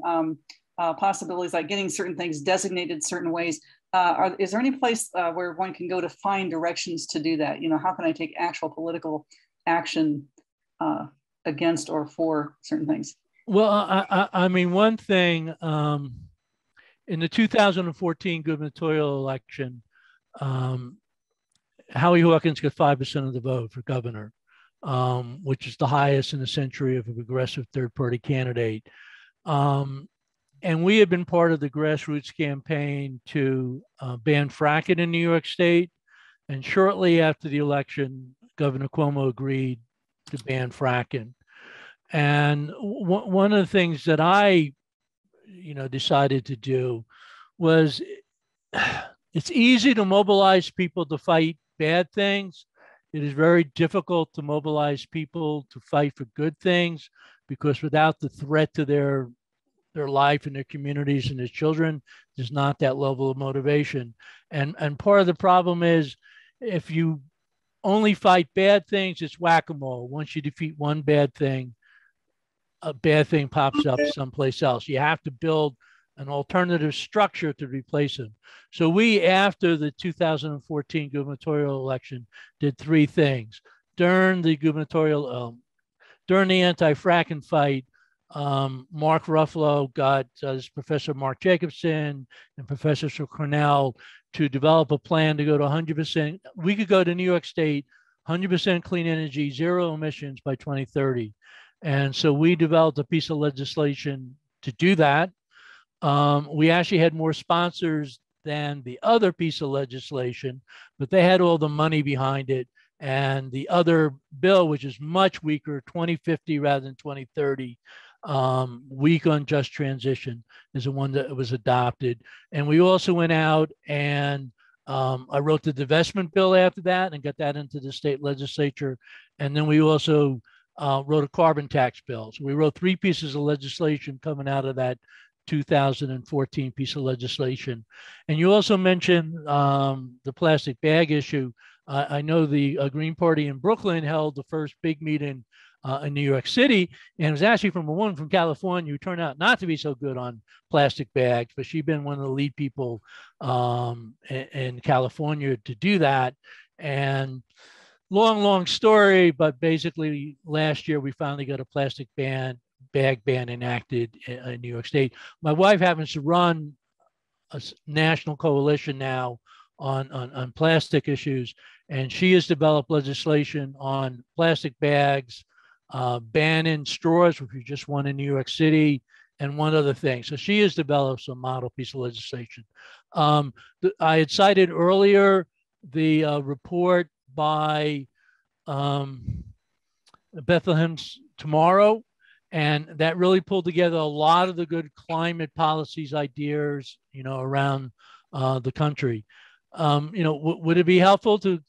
possibilities like getting certain things designated certain ways. Is there any place where one can go to find directions to do that? You know, how can I take actual political action against or for certain things? Well, I mean, one thing, in the 2014 gubernatorial election, Howie Hawkins got 5% of the vote for governor, which is the highest in a century of a progressive third-party candidate. And we have been part of the grassroots campaign to ban fracking in New York State. And shortly after the election, Governor Cuomo agreed to ban fracking. And one of the things that I, decided to do was, it's easy to mobilize people to fight bad things. It is very difficult to mobilize people to fight for good things, because without the threat to their life and their communities and their children, there's not that level of motivation. And part of the problem is, if you only fight bad things, it's whack-a-mole. Once you defeat one bad thing, a bad thing pops up someplace else. You have to build an alternative structure to replace them. So we, after the 2014 gubernatorial election, did three things. During the gubernatorial, during the anti-fracking fight, Mark Ruffalo got Professor Mark Jacobson and professors from Cornell to develop a plan to go to 100%. We could go to New York State, 100% clean energy, zero emissions by 2030. And so we developed a piece of legislation to do that. We actually had more sponsors than the other piece of legislation, but they had all the money behind it. And the other bill, which is much weaker, 2050 rather than 2030, weak on just transition, is the one that was adopted. And we also went out and I wrote the divestment bill after that and got that into the state legislature. And then we also wrote a carbon tax bill. So we wrote three pieces of legislation coming out of that 2014 piece of legislation. And you also mentioned the plastic bag issue. I know the Green Party in Brooklyn held the first big meeting in New York City, and it was actually from a woman from California who turned out not to be so good on plastic bags, but she'd been one of the lead people in California to do that. And long story, but basically last year we finally got a plastic bag ban enacted in New York State. My wife happens to run a national coalition now on plastic issues, and she has developed legislation on plastic bags, banning straws, which we just won in New York City, and one other thing. So she has developed some model piece of legislation. I had cited earlier the report by Bethlehem's Tomorrow, and that really pulled together a lot of the good climate policies ideas, around the country. Would it be helpful to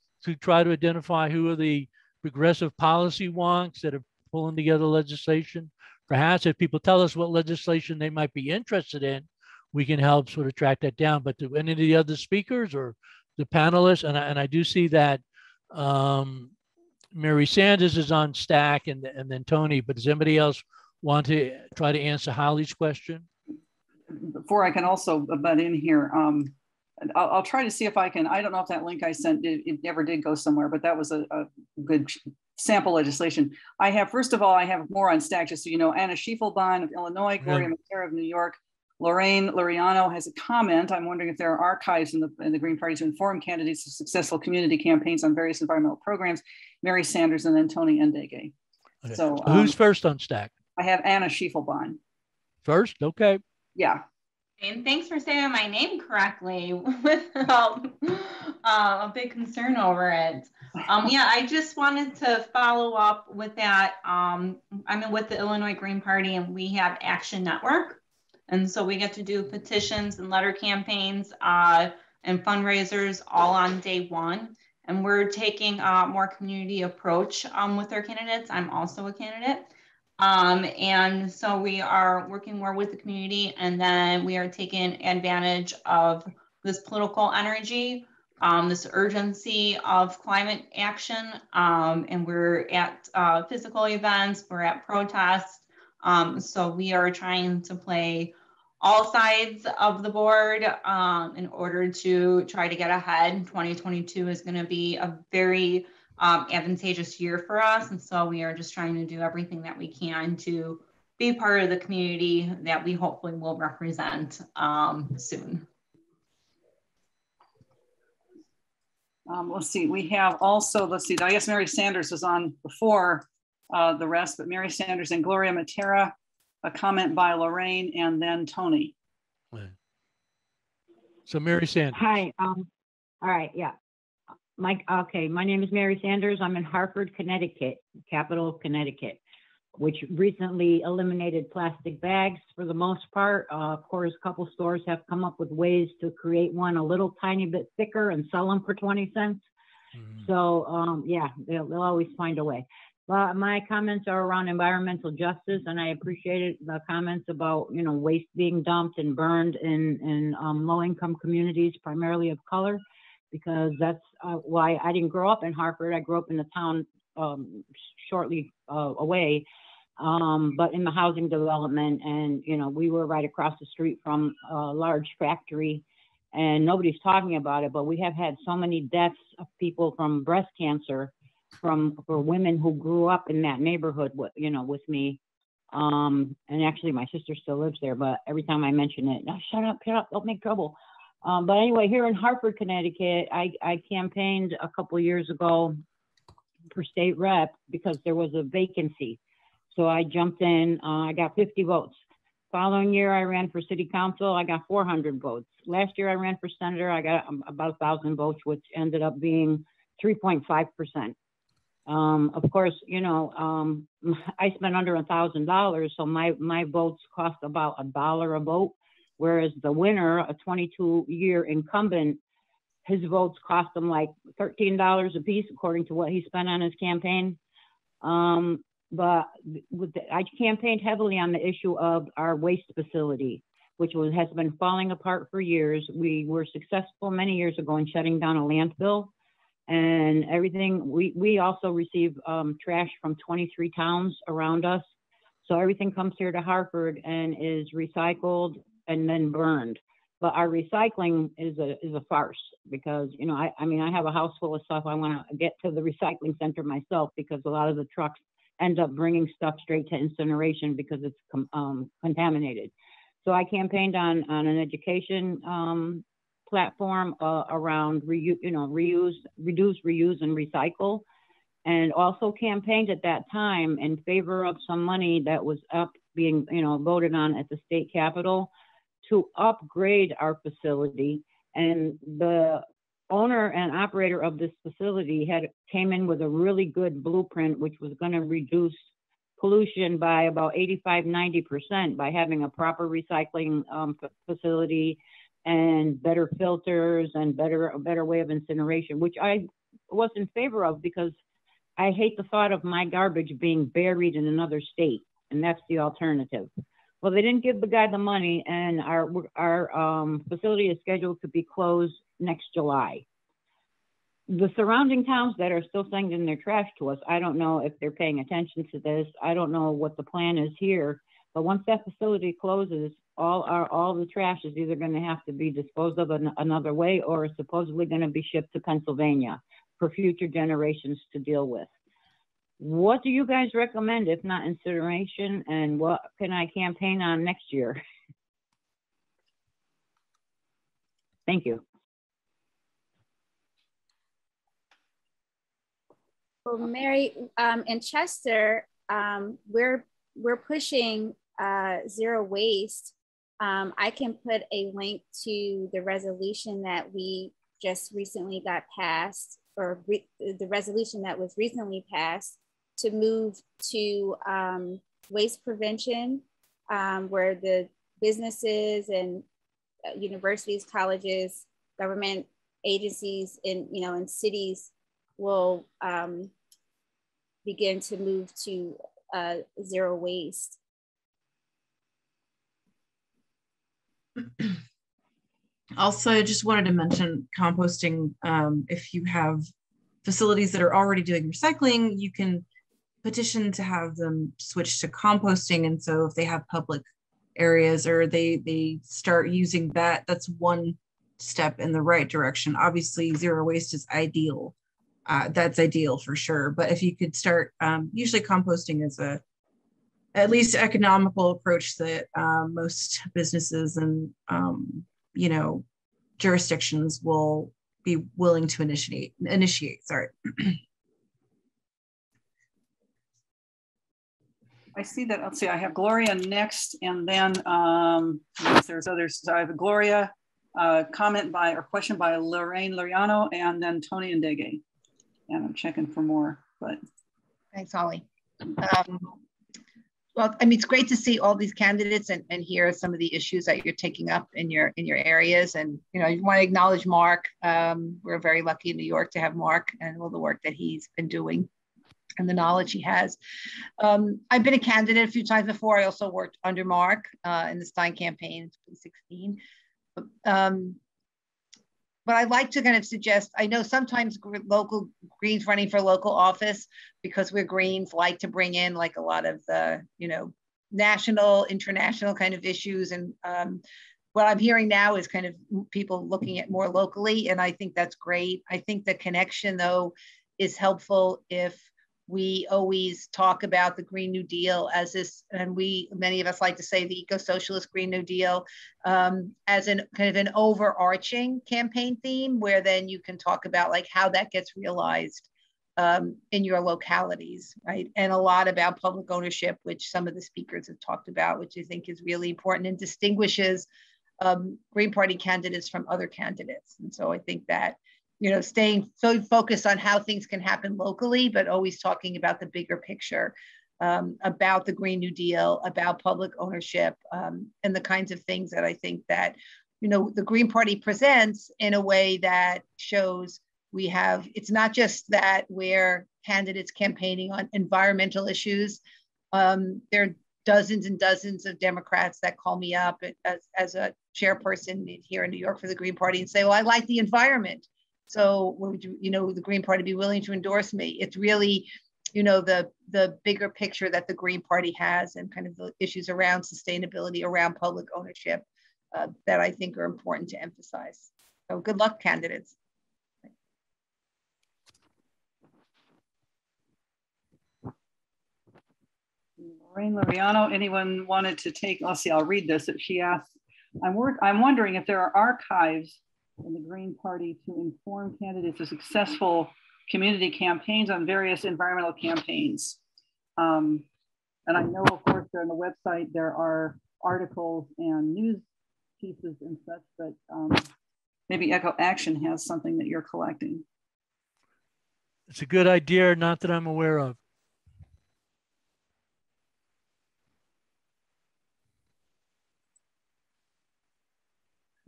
try to identify who are the progressive policy wonks that are pulling together legislation? Perhaps if people tell us what legislation they might be interested in, we can help sort of track that down. But do any of the other speakers or the panelists, and I do see that Mary Sanders is on stack and then Tony, but does anybody else want to try to answer Holly's question? Before I can also butt in here, I'll try to see if I can. I don't know if that link I sent, it never did go somewhere, but that was a good sample legislation. First of all, I have more on stack, just so you know. Anna Schiefelbein of Illinois, Gloria Matera of New York, Lorraine Luriano has a comment. I'm wondering if there are archives in the Green Party to inform candidates of successful community campaigns on various environmental programs. Mary Sanders and then Tony Endege. Okay. So who's first on stack? I have Anna Schiefelbein. First, okay. Yeah. And thanks for saying my name correctly without a big concern over it. Yeah, I just wanted to follow up with that. I'm with the Illinois Green Party, and we have Action Network. And so we get to do petitions and letter campaigns and fundraisers all on day one. And we're taking a more community approach with our candidates. I'm also a candidate. And so we are working more with the community, and then we are taking advantage of this political energy, this urgency of climate action. And we're at physical events, we're at protests. So we are trying to play all sides of the board in order to try to get ahead. 2022 is going to be a very advantageous year for us. And so we are just trying to do everything that we can to be part of the community that we hopefully will represent soon. Let's see, we have also, I guess Mary Sanders was on before the rest, but Mary Sanders and Gloria Matera a comment by Lorraine, and then Tony. So Mary Sanders. Hi. All right. Yeah. Okay. My name is Mary Sanders. I'm in Hartford, Connecticut, capital of Connecticut, which recently eliminated plastic bags for the most part. Of course, a couple stores have come up with ways to create one a little tiny bit thicker and sell them for 20 cents. So yeah, they'll always find a way. My comments are around environmental justice, and I appreciated the comments about, you know, waste being dumped and burned in low-income communities, primarily of color, because that's why I didn't grow up in Hartford. I grew up in the town shortly away, but in the housing development, and you know, we were right across the street from a large factory, and nobody's talking about it. But we have had so many deaths of people from breast cancer for women who grew up in that neighborhood with, you know, with me. And actually my sister still lives there, but every time I mention it, no, shut up, don't make trouble. But anyway, here in Hartford, Connecticut, I campaigned a couple of years ago for state rep because there was a vacancy. So I jumped in, I got 50 votes. Following year, I ran for city council, I got 400 votes. Last year I ran for senator, I got about 1,000 votes, which ended up being 3.5%. Of course, you know, I spent under $1,000, so my votes cost about $1 a vote, whereas the winner, a 22-year incumbent, his votes cost him like $13 a piece, according to what he spent on his campaign. But I campaigned heavily on the issue of our waste facility, which has been falling apart for years. We were successful many years ago in shutting down a landfill. And everything, we also receive trash from 23 towns around us. So everything comes here to Hartford and is recycled and then burned. But our recycling is a farce because, you know, I mean, I have a house full of stuff. I want to get to the recycling center myself because a lot of the trucks end up bringing stuff straight to incineration because it's contaminated. So I campaigned on an education platform around reduce, reuse, and recycle, and also campaigned at that time in favor of some money that was being voted on at the state capitol to upgrade our facility. And the owner and operator of this facility came in with a really good blueprint, which was going to reduce pollution by about 85–90% by having a proper recycling facility and better filters and a better way of incineration, which I was in favor of because I hate the thought of my garbage being buried in another state, and that's the alternative. Well, they didn't give the guy the money, and our facility is scheduled to be closed next July. The surrounding towns that are still sending their trash to us, I don't know if they're paying attention to this. I don't know what the plan is here, but once that facility closes, all the trash is either going to have to be disposed of another way or is supposedly going to be shipped to Pennsylvania for future generations to deal with. What do you guys recommend, if not incineration, and what can I campaign on next year? Thank you. Well, Mary, in Chester, we're pushing zero waste. I can put a link to the resolution that we just recently got passed, or the resolution that was recently passed to move to waste prevention, where the businesses and universities, colleges, government agencies in cities will begin to move to zero waste. Also, I just wanted to mention composting. If you have facilities that are already doing recycling, you can petition to have them switch to composting. And so if they have public areas or they start using that, that's one step in the right direction. Obviously, zero waste is ideal. That's ideal for sure. But if you could start, usually composting is at least economical approach that most businesses and jurisdictions will be willing to initiate. Sorry. I see that. Let's see. I have Gloria next, and then there's others. So I have Gloria, comment by or question by Lorraine Loriano, and then Tony Endege. And I'm checking for more. But thanks, Holly. Well, I mean, it's great to see all these candidates and hear some of the issues that you're taking up in your areas. And, you know, I want to acknowledge Mark. We're very lucky in New York to have Mark and all the work that he's been doing and the knowledge he has. I've been a candidate a few times before. I also worked under Mark in the Stein campaign in 2016. But I'd like to kind of suggest, I know sometimes local Greens running for local office, because we're Greens, like to bring in like a lot of the, you know, national, international kind of issues. And what I'm hearing now is kind of people looking at more locally. And I think that's great. I think the connection though is helpful if we always talk about the Green New Deal as this, and many of us like to say the eco-socialist Green New Deal as an kind of an overarching campaign theme, where then you can talk about like how that gets realized in your localities, right? And a lot about public ownership, which some of the speakers have talked about, which I think is really important and distinguishes Green Party candidates from other candidates. And so I think that, you know, staying so focused on how things can happen locally, but always talking about the bigger picture, about the Green New Deal, about public ownership, and the kinds of things that I think that, you know, the Green Party presents in a way that shows we have, it's not just that we're candidates campaigning on environmental issues. There are dozens and dozens of Democrats that call me up as a chairperson here in New York for the Green Party and say, well, I like the environment. So would you know, the Green Party be willing to endorse me? It's really, you know, the bigger picture that the Green Party has and kind of the issues around sustainability, around public ownership that I think are important to emphasize. So good luck, candidates. Maureen Loriano, anyone wanted to take, let's see, I'll read this. She asked, I'm wondering if there are archives in the Green Party to inform candidates of successful community campaigns on various environmental campaigns. And I know, of course, on the website, there are articles and news pieces and such, but maybe EcoAction has something that you're collecting. It's a good idea, not that I'm aware of.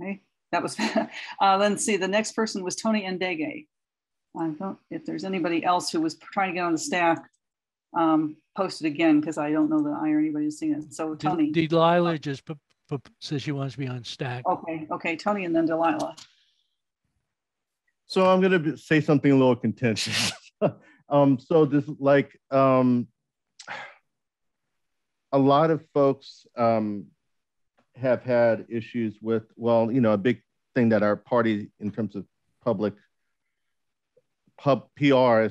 Okay. That was, let's see, the next person was Tony Endege. I don't, if there's anybody else who was trying to get on the stack, post it again, because I don't know that I or anybody has seen it. So Tony. Delilah just says she wants to be on stack. Okay, Tony and then Delilah. So I'm gonna say something a little contentious. So this, like, a lot of folks have had issues with, well, you know, a big thing that our party in terms of public PR,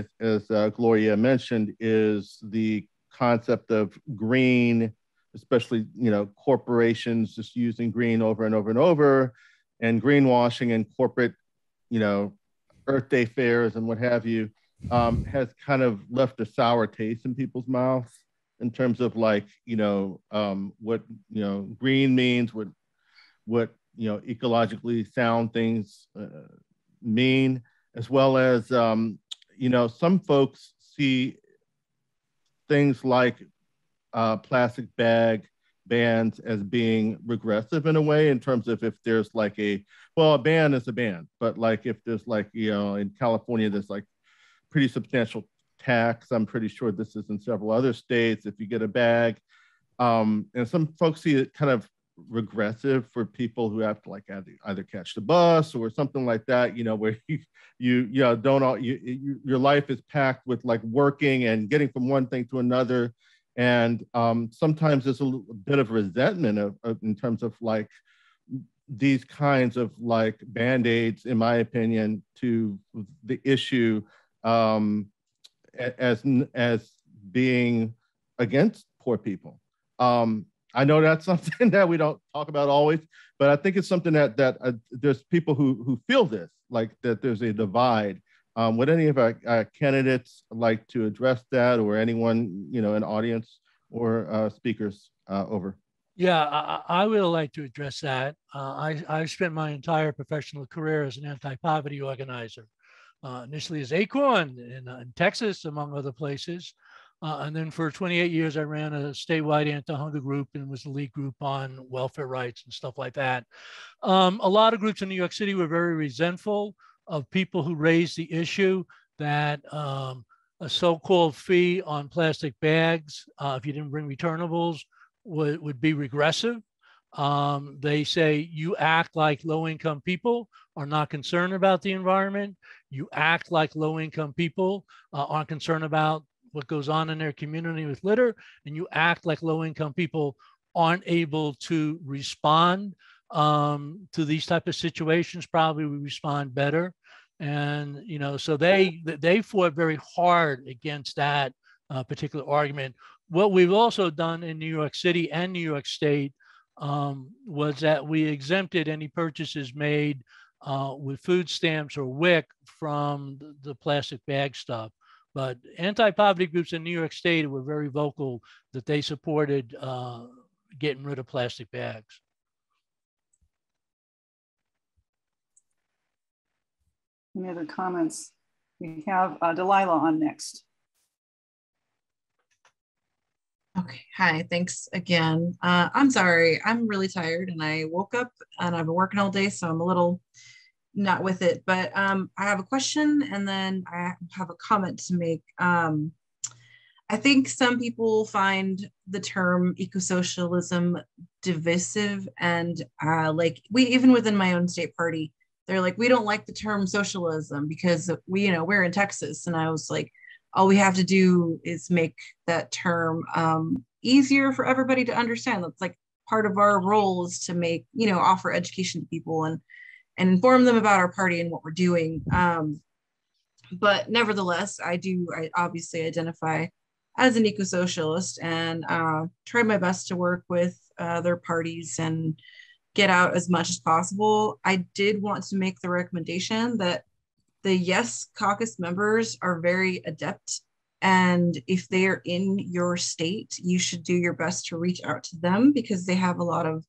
as Gloria mentioned, is the concept of green, especially, you know, corporations just using green over and over and over, and greenwashing and corporate, you know, Earth Day fairs and what have you, has kind of left a sour taste in people's mouths in terms of, like, you know, what, you know, green means, what you know, ecologically sound things mean, as well as, you know, some folks see things like plastic bag bans as being regressive in a way, in terms of if there's like a ban is a ban, but like if there's, like, you know, in California, there's like pretty substantial tax. I'm pretty sure this is in several other states. If you get a bag, and some folks see it kind of regressive for people who have to, like, either catch the bus or something like that, you know, where your life is packed with, like, working and getting from one thing to another, and sometimes there's a bit of resentment in terms of, like, these kinds of, like, band-aids, in my opinion, to the issue as being against poor people. I know that's something that we don't talk about always, but I think it's something that there's people who feel this, like, that there's a divide. Would any of our candidates like to address that, or anyone, you know, in audience or speakers. Over. Yeah, I would like to address that. I spent my entire professional career as an anti-poverty organizer, initially as Acorn in Texas, among other places. And then for 28 years, I ran a statewide anti-hunger group and was the lead group on welfare rights and stuff like that. A lot of groups in New York City were very resentful of people who raised the issue that a so-called fee on plastic bags, if you didn't bring returnables, would be regressive. They say you act like low-income people are not concerned about the environment. You act like low-income people aren't concerned about what goes on in their community with litter, and you act like low-income people aren't able to respond to these type of situations. Probably we respond better. And, you know, so they fought very hard against that particular argument. What we've also done in New York City and New York State was that we exempted any purchases made with food stamps or WIC from the plastic bag stuff. But anti-poverty groups in New York State were very vocal that they supported getting rid of plastic bags. Any other comments? We have Delilah on next. Okay, hi, thanks again. I'm sorry, I'm really tired and I woke up and I've been working all day, so I'm a little not with it, but I have a question and then I have a comment to make. I think some people find the term eco-socialism divisive, and like even within my own state party, they're like, we don't like the term socialism because we're in Texas. And I was like, all we have to do is make that term easier for everybody to understand. That's like part of our role is to make, offer education to people and inform them about our party and what we're doing. But nevertheless, I obviously identify as an eco-socialist and try my best to work with other parties and get out as much as possible. I did want to make the recommendation that the Yes Caucus members are very adept. And if they are in your state, you should do your best to reach out to them because they have a lot of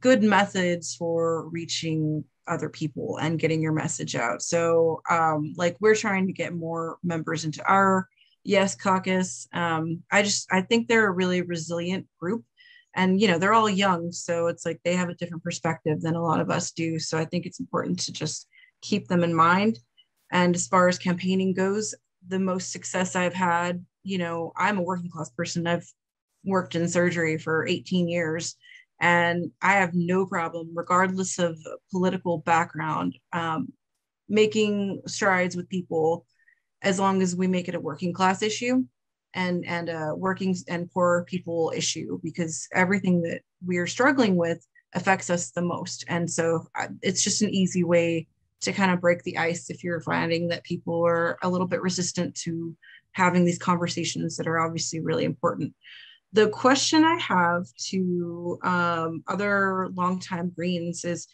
good methods for reaching other people and getting your message out. So like we're trying to get more members into our Yes Caucus. I think they're a really resilient group. And, they're all young. So it's like they have a different perspective than a lot of us do. So I think it's important to just keep them in mind. And as far as campaigning goes, the most success I've had, I'm a working class person. I've worked in surgery for 18 years and I have no problem, regardless of political background, making strides with people as long as we make it a working class issue and a working and poor people issue, because everything that we are struggling with affects us the most. And so it's just an easy way to kind of break the ice if you're finding that people are a little bit resistant to having these conversations that are obviously really important. The question I have to other longtime Greens is,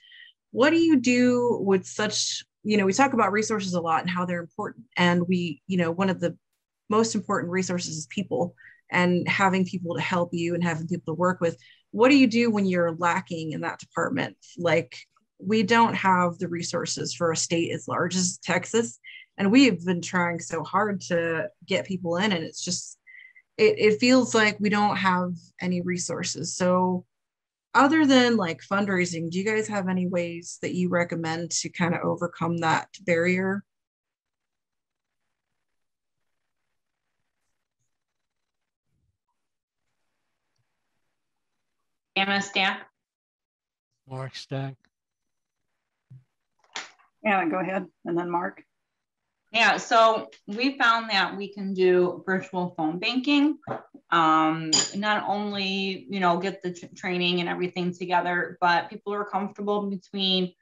what do you do with such, we talk about resources a lot and how they're important. And we, one of the most important resources is people and having people to help you and having people to work with. What do you do when you're lacking in that department? Like, we don't have the resources for a state as large as Texas. And we've been trying so hard to get people in, and it's just, it feels like we don't have any resources. So other than like fundraising, do you guys have any ways that you recommend to kind of overcome that barrier? Anna Stack. Mark Stack. Anna, go ahead, and then Mark. Yeah, so we found that we can do virtual phone banking. Not only, get the training and everything together, but people are comfortable between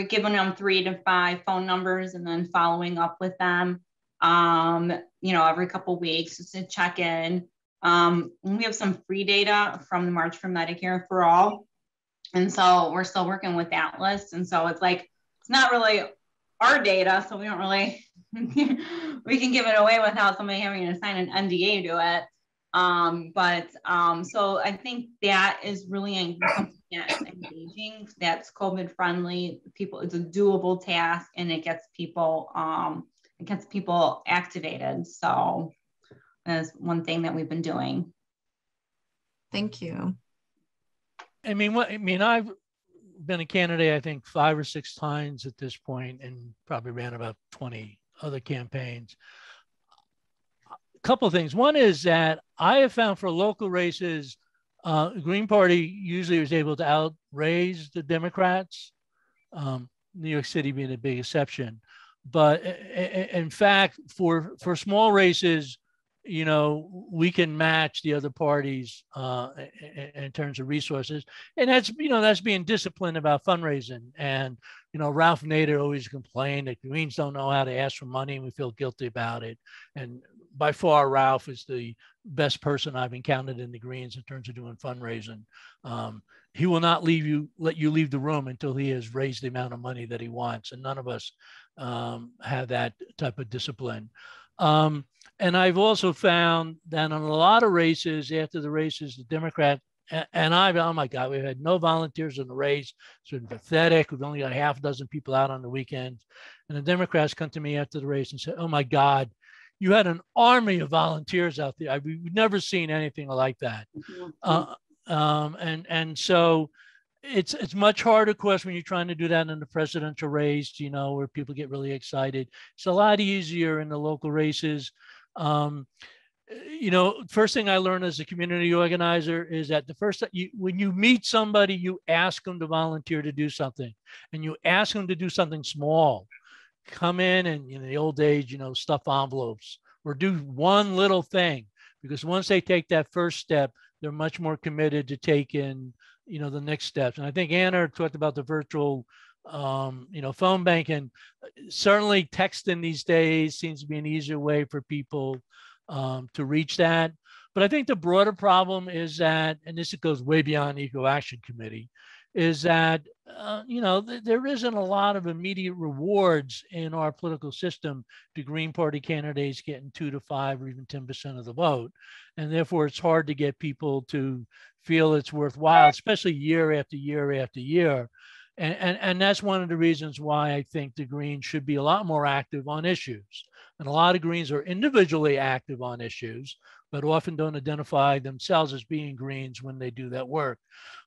giving them 3 to 5 phone numbers and then following up with them, every couple of weeks just to check in. We have some free data from the March for Medicare for All. And so we're still working with that list. And so it's like, it's not really our data, so we don't really, we can give it away without somebody having to sign an NDA to it. So I think that is really something that's engaging, that's COVID friendly. People, it's a doable task, and it gets people activated. So that's one thing that we've been doing. Thank you. I mean, I've been a candidate, I think 5 or 6 times at this point, and probably ran about 20 other campaigns. A couple of things. One is that I have found for local races, the Green Party usually was able to outraise the Democrats, New York City being a big exception. But in fact, for small races, you know, we can match the other parties in terms of resources. And that's, you know, that's being disciplined about fundraising. And, you know, Ralph Nader always complained that Greens don't know how to ask for money, and we feel guilty about it. And by far, Ralph is the best person I've encountered in the Greens in terms of doing fundraising. He will not let you leave the room until he has raised the amount of money that he wants. And none of us have that type of discipline. And I've also found that on a lot of races, after the races, the Democrat, and oh my God, we've had no volunteers in the race. It's been pathetic. We've only got a half dozen people out on the weekends. And the Democrats come to me after the race and say, oh my God, you had an army of volunteers out there. We've never seen anything like that. And so it's much harder, of course, when you're trying to do that in the presidential race, you know, where people get really excited. It's a lot easier in the local races. You know, first thing I learned as a community organizer is that when you meet somebody, you ask them to volunteer to do something, and you ask them to do something small. Come in and, in the old days, you know, stuff envelopes or do one little thing, because once they take that first step, they're much more committed to taking, you know, the next steps. And I think Anna talked about the virtual, you know, phone banking. Certainly texting these days seems to be an easier way for people to reach that. But I think the broader problem is that, and this goes way beyond the EcoAction Committee, is that, you know, there isn't a lot of immediate rewards in our political system to Green Party candidates getting 2 to 5 or even 10% of the vote. And therefore, it's hard to get people to feel it's worthwhile, especially year after year after year. And that's one of the reasons why I think the Greens should be a lot more active on issues. And a lot of Greens are individually active on issues, but often don't identify themselves as being Greens when they do that work.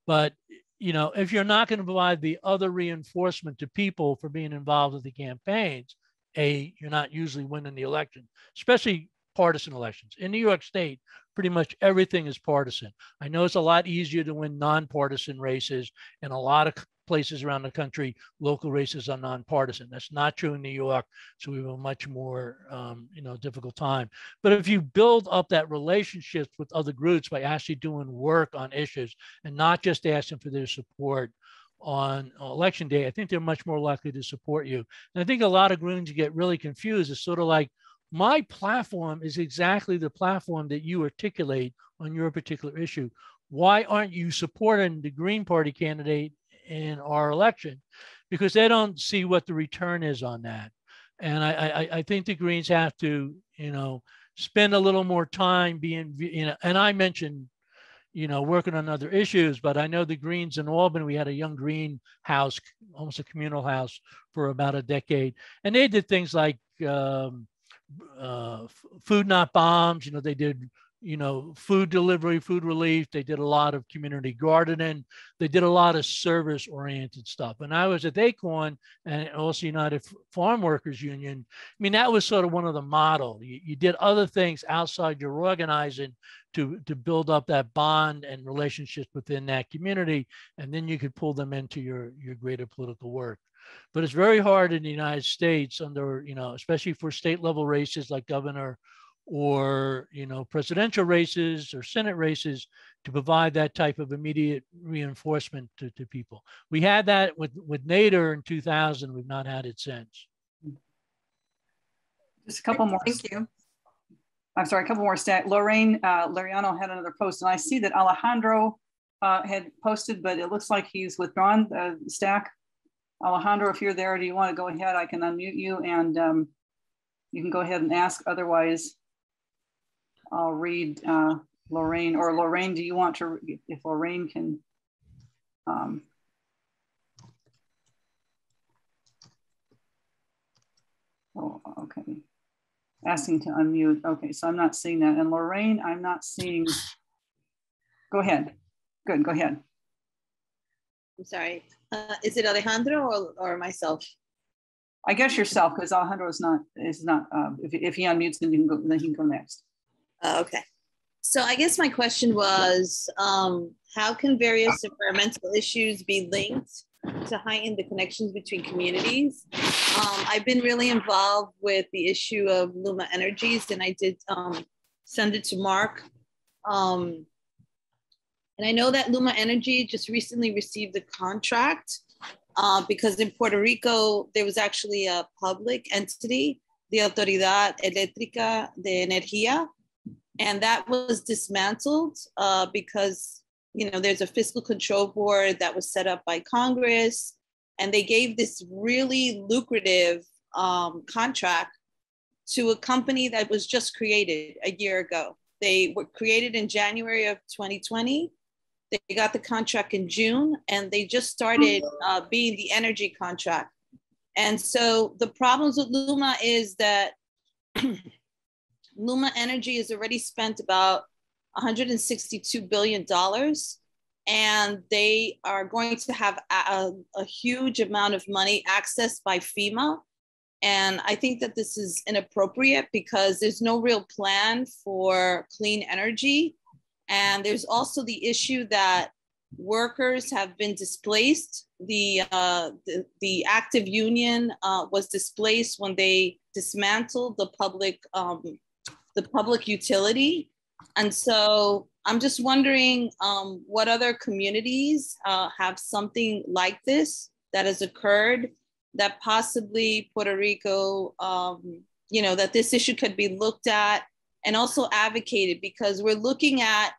But, you know, if you're not going to provide the other reinforcement to people for being involved with the campaigns, you're not usually winning the election, especially partisan elections. In New York State, pretty much everything is partisan. I know it's a lot easier to win nonpartisan races. In a lot of places around the country, local races are nonpartisan. That's not true in New York, so we have a much more, you know, difficult time. But if you build up that relationship with other groups by actually doing work on issues and not just asking for their support on election day, I think they're much more likely to support you. And I think a lot of Greens get really confused. It's sort of like, my platform is exactly the platform that you articulate on your particular issue. Why aren't you supporting the Green Party candidate in our election? Because they don't see what the return is on that. And I think the Greens have to, you know, spend a little more time being, you know, and I mentioned, you know, working on other issues, but I know the Greens in Albany, we had a young green house, almost a communal house for about a decade. And they did things like, food not bombs, you know, they did, you know, food delivery, food relief. They did a lot of community gardening. They did a lot of service oriented stuff. And I was at Acorn and also United Farm Workers Union. I mean, that was sort of one of the model. You did other things outside your organizing to build up that bond and relationships within that community. And then you could pull them into your greater political work. But it's very hard in the United States under, you know, especially for state level races like governor or, you know, presidential races or Senate races to provide that type of immediate reinforcement to people. We had that with Nader in 2000. We've not had it since. Just a couple more. Thank you. I'm sorry, a couple more stats. Lorraine Lariano had another post, and I see that Alejandro had posted, but it looks like he's withdrawn the stack. Alejandro, if you're there, do you want to go ahead? I can unmute you and you can go ahead and ask. Otherwise, I'll read Lorraine, do you want to, if Lorraine can, oh, okay. Asking to unmute. Okay, so I'm not seeing that. And Lorraine, I'm not seeing. Go ahead. Good, go ahead. I'm sorry. Is it Alejandro or myself? I guess yourself, because Alejandro is not. If he unmutes, then he can go next. Okay. So I guess my question was, how can various environmental issues be linked to heighten the connections between communities? I've been really involved with the issue of Luma Energies, and I did send it to Mark. And I know that Luma Energy just recently received a contract because in Puerto Rico, there was actually a public entity, the Autoridad Eléctrica de Energía, and that was dismantled because, you know, there's a fiscal control board that was set up by Congress, and they gave this really lucrative contract to a company that was just created a year ago. They were created in January of 2020. They got the contract in June, and they just started being the energy contract. And so the problems with Luma is that Luma Energy has already spent about $162 billion, and they are going to have a huge amount of money accessed by FEMA. And I think that this is inappropriate because there's no real plan for clean energy. And there's also the issue that workers have been displaced. The active union was displaced when they dismantled the public utility. And so I'm just wondering what other communities have something like this that has occurred, that possibly Puerto Rico, you know, that this issue could be looked at and also advocated, because we're looking at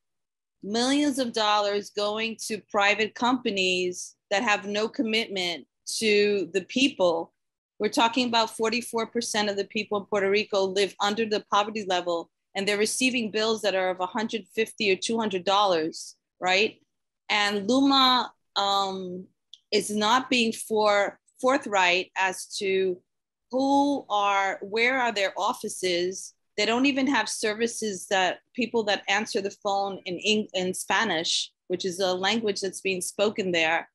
millions of dollars going to private companies that have no commitment to the people. We're talking about 44% of the people in Puerto Rico live under the poverty level, and they're receiving bills that are of $150 or $200, right? And Luma is not being forthright as to where are their offices. They don't even have services that people that answer the phone in Spanish, which is a language that's being spoken there.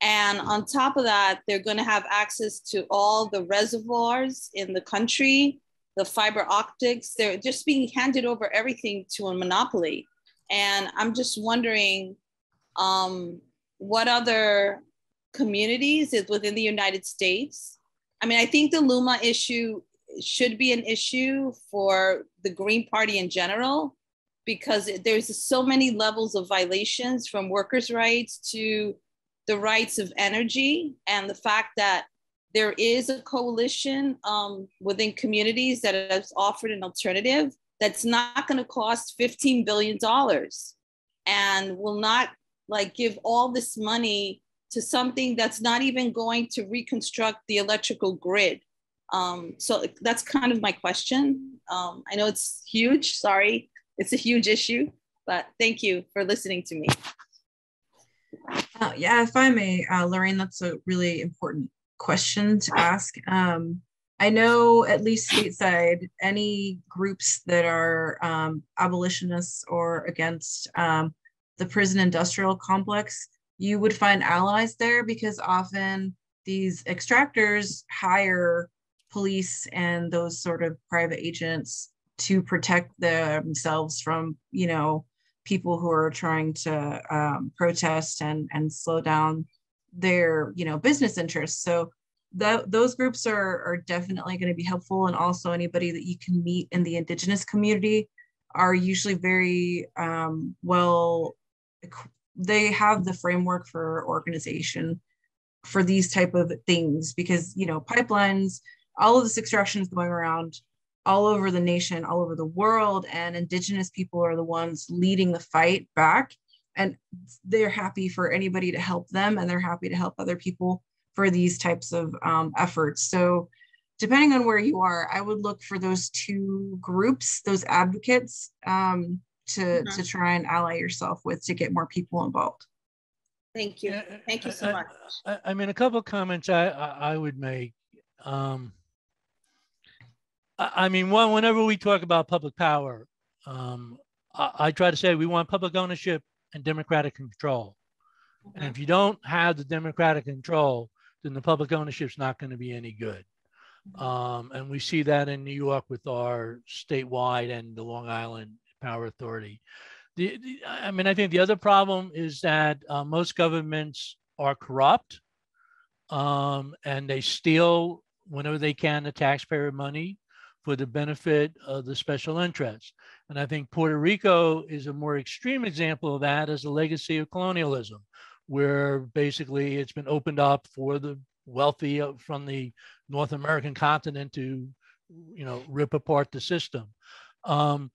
And on top of that, they're going to have access to all the reservoirs in the country, the fiber optics. They're just being handed over everything to a monopoly. And I'm just wondering what other communities is within the United States. I mean, I think the Luma issue should be an issue for the Green Party in general, because there's so many levels of violations, from workers' rights to the rights of energy, and the fact that there is a coalition within communities that has offered an alternative that's not going to cost $15 billion and will not give all this money to something that's not even going to reconstruct the electrical grid. So that's kind of my question. I know it's huge, sorry, it's a huge issue, but thank you for listening to me. Yeah, if I may, Lorraine, that's a really important question to ask. I know at least stateside, any groups that are abolitionists or against the prison industrial complex, you would find allies there, because often these extractors hire police and those sort of private agents to protect themselves from, you know, people who are trying to protest and slow down their, you know, business interests. So those groups are definitely going to be helpful. And also anybody that you can meet in the Indigenous community are usually very well, they have the framework for organization for these type of things, because, you know, pipelines, all of this extraction is going around all over the nation, all over the world, and Indigenous people are the ones leading the fight back, and they're happy for anybody to help them, and they're happy to help other people for these types of efforts. So depending on where you are, I would look for those two groups, those advocates, to try and ally yourself with to get more people involved. Thank you. Thank you so much. I mean, a couple of comments I would make. I mean, one, whenever we talk about public power, I try to say we want public ownership and democratic control. And if you don't have the democratic control, then the public ownership is not going to be any good. And we see that in New York with our statewide and the Long Island Power Authority. I mean, I think the other problem is that most governments are corrupt, and they steal whenever they can the taxpayer money for the benefit of the special interests. And I think Puerto Rico is a more extreme example of that as a legacy of colonialism, where basically it's been opened up for the wealthy from the North American continent to, you know, rip apart the system. I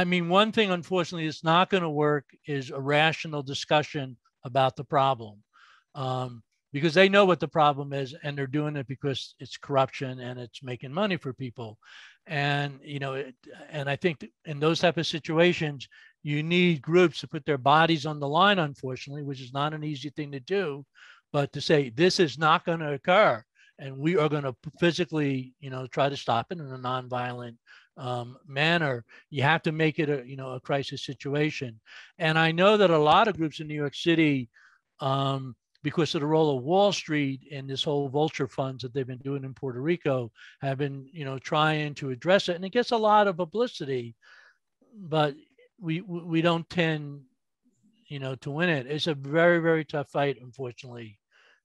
mean, one thing, unfortunately, that's not going to work is a rational discussion about the problem, because they know what the problem is, and they're doing it because it's corruption and it's making money for people. And, you know, and I think in those type of situations, you need groups to put their bodies on the line, unfortunately, which is not an easy thing to do, but to say this is not going to occur, and we are going to physically, you know, try to stop it in a nonviolent manner. You have to make it a, you know, a crisis situation. And I know that a lot of groups in New York City, because of the role of Wall Street in this whole vulture funds that they've been doing in Puerto Rico, have been, you know, trying to address it, and it gets a lot of publicity, but we don't tend, you know, to win it. It's a very, very tough fight, unfortunately,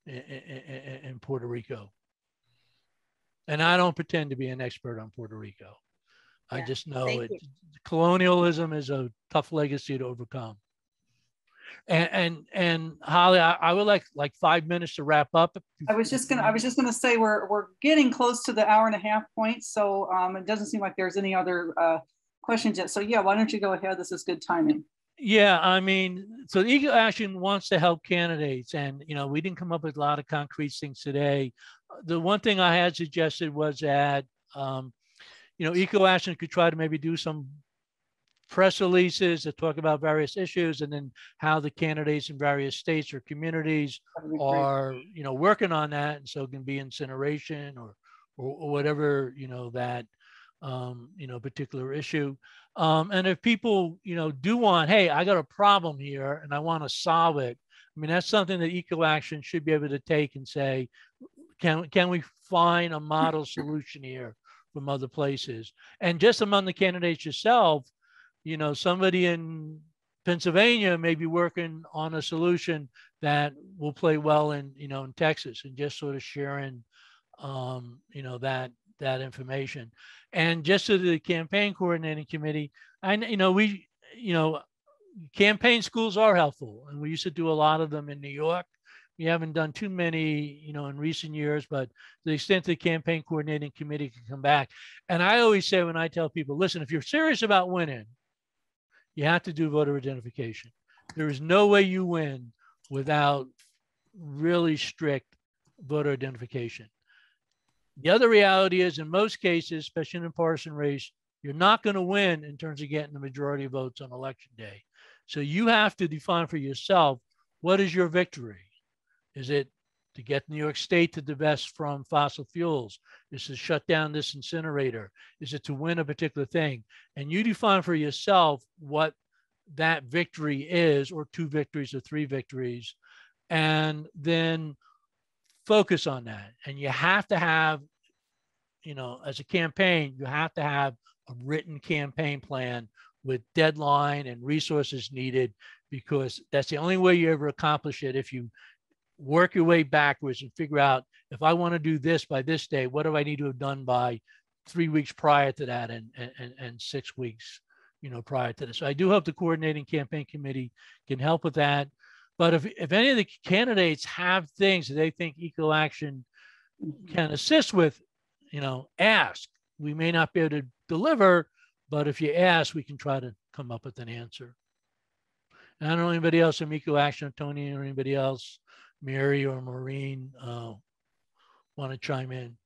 in Puerto Rico. And I don't pretend to be an expert on Puerto Rico. I just know it. Colonialism is a tough legacy to overcome. And Holly, I would like 5 minutes to wrap up. I was just gonna say we're getting close to the 1.5 hour point, so it doesn't seem like there's any other questions yet. So yeah, why don't you go ahead? This is good timing. Yeah, I mean, so EcoAction wants to help candidates, and you know, we didn't come up with a lot of concrete things today. The one thing I had suggested was that you know, EcoAction could try to maybe do some press releases that talk about various issues, and then how the candidates in various states or communities are, you know, working on that, and so it can be incineration or whatever, you know, that you know, particular issue. And if people, you know, do want, hey, I got a problem here and I want to solve it, I mean, that's something that EcoAction should be able to take and say, can we find a model solution here from other places? And just among the candidates yourself, you know, somebody in Pennsylvania may be working on a solution that will play well in, you know, in Texas, and just sort of sharing, you know, that information. And just to the campaign coordinating committee, you know, you know, campaign schools are helpful, and we used to do a lot of them in New York. We haven't done too many, you know, in recent years, but to the extent the campaign coordinating committee can come back. And I always say, when I tell people, listen, if you're serious about winning, you have to do voter identification. There is no way you win without really strict voter identification. The other reality is, in most cases, especially in a partisan race, you're not going to win in terms of getting the majority of votes on election day. So you have to define for yourself, what is your victory? Is it to get New York State to divest from fossil fuels? Is it to shut down this incinerator? Is it to win a particular thing? And you define for yourself what that victory is, or 2 victories or 3 victories, and then focus on that. And you have to have, you know, as a campaign, you have to have a written campaign plan with deadline and resources needed, because that's the only way you ever accomplish it. If you work your way backwards and figure out, if I want to do this by this day, what do I need to have done by 3 weeks prior to that, and 6 weeks, you know, prior to this. So I do hope the coordinating campaign committee can help with that. But if any of the candidates have things that they think EcoAction can assist with, you know, ask. We may not be able to deliver, but if you ask, we can try to come up with an answer. And I don't know anybody else from EcoAction, Tony, or anybody else, Mary or Maureen, want to chime in?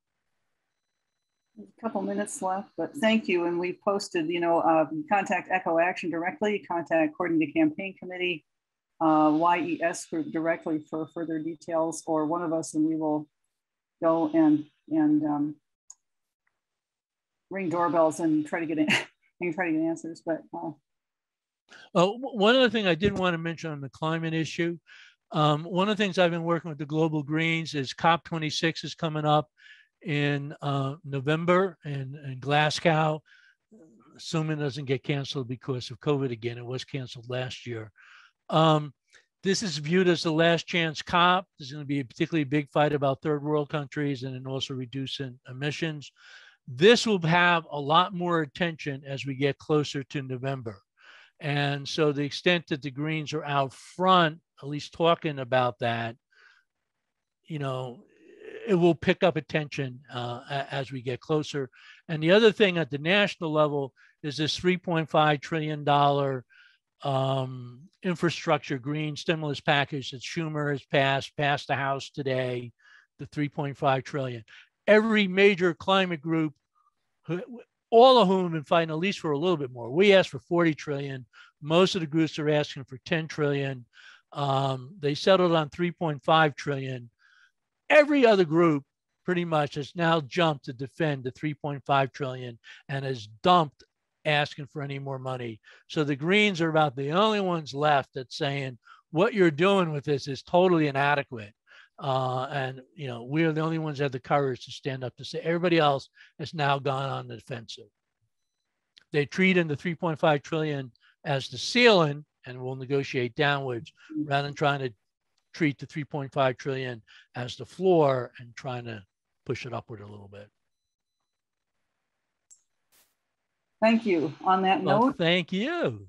A couple minutes left, but thank you. And we posted, you know, contact EcoAction directly, contact Coordinated Campaign Committee, YES group directly for further details, or one of us, and we will go and ring doorbells and try to get in, and try to get answers. But one other thing I did want to mention on the climate issue. One of the things I've been working with the Global Greens is COP26 is coming up in November in Glasgow, assuming it doesn't get canceled because of COVID again. It was canceled last year. This is viewed as the last chance COP. There's going to be a particularly big fight about third world countries and then also reducing emissions. This will have a lot more attention as we get closer to November. And so the extent that the Greens are out front, at least talking about that, you know, it will pick up attention as we get closer. And the other thing at the national level is this $3.5 trillion infrastructure green stimulus package that Schumer has passed the House today, the $3.5 trillion. Every major climate group, all of whom have been fighting at least for a little bit more. We asked for 40 trillion. Most of the groups are asking for 10 trillion. They settled on 3.5 trillion. Every other group pretty much has now jumped to defend the 3.5 trillion and has dumped asking for any more money. So the Greens are about the only ones left that's saying what you're doing with this is totally inadequate. And you know, we're the only ones that have the courage to stand up to say everybody else has now gone on the defensive. They treat in the 3.5 trillion as the ceiling and will negotiate downwards rather than trying to treat the 3.5 trillion as the floor and trying to push it upward a little bit. thank you. On that note, thank you.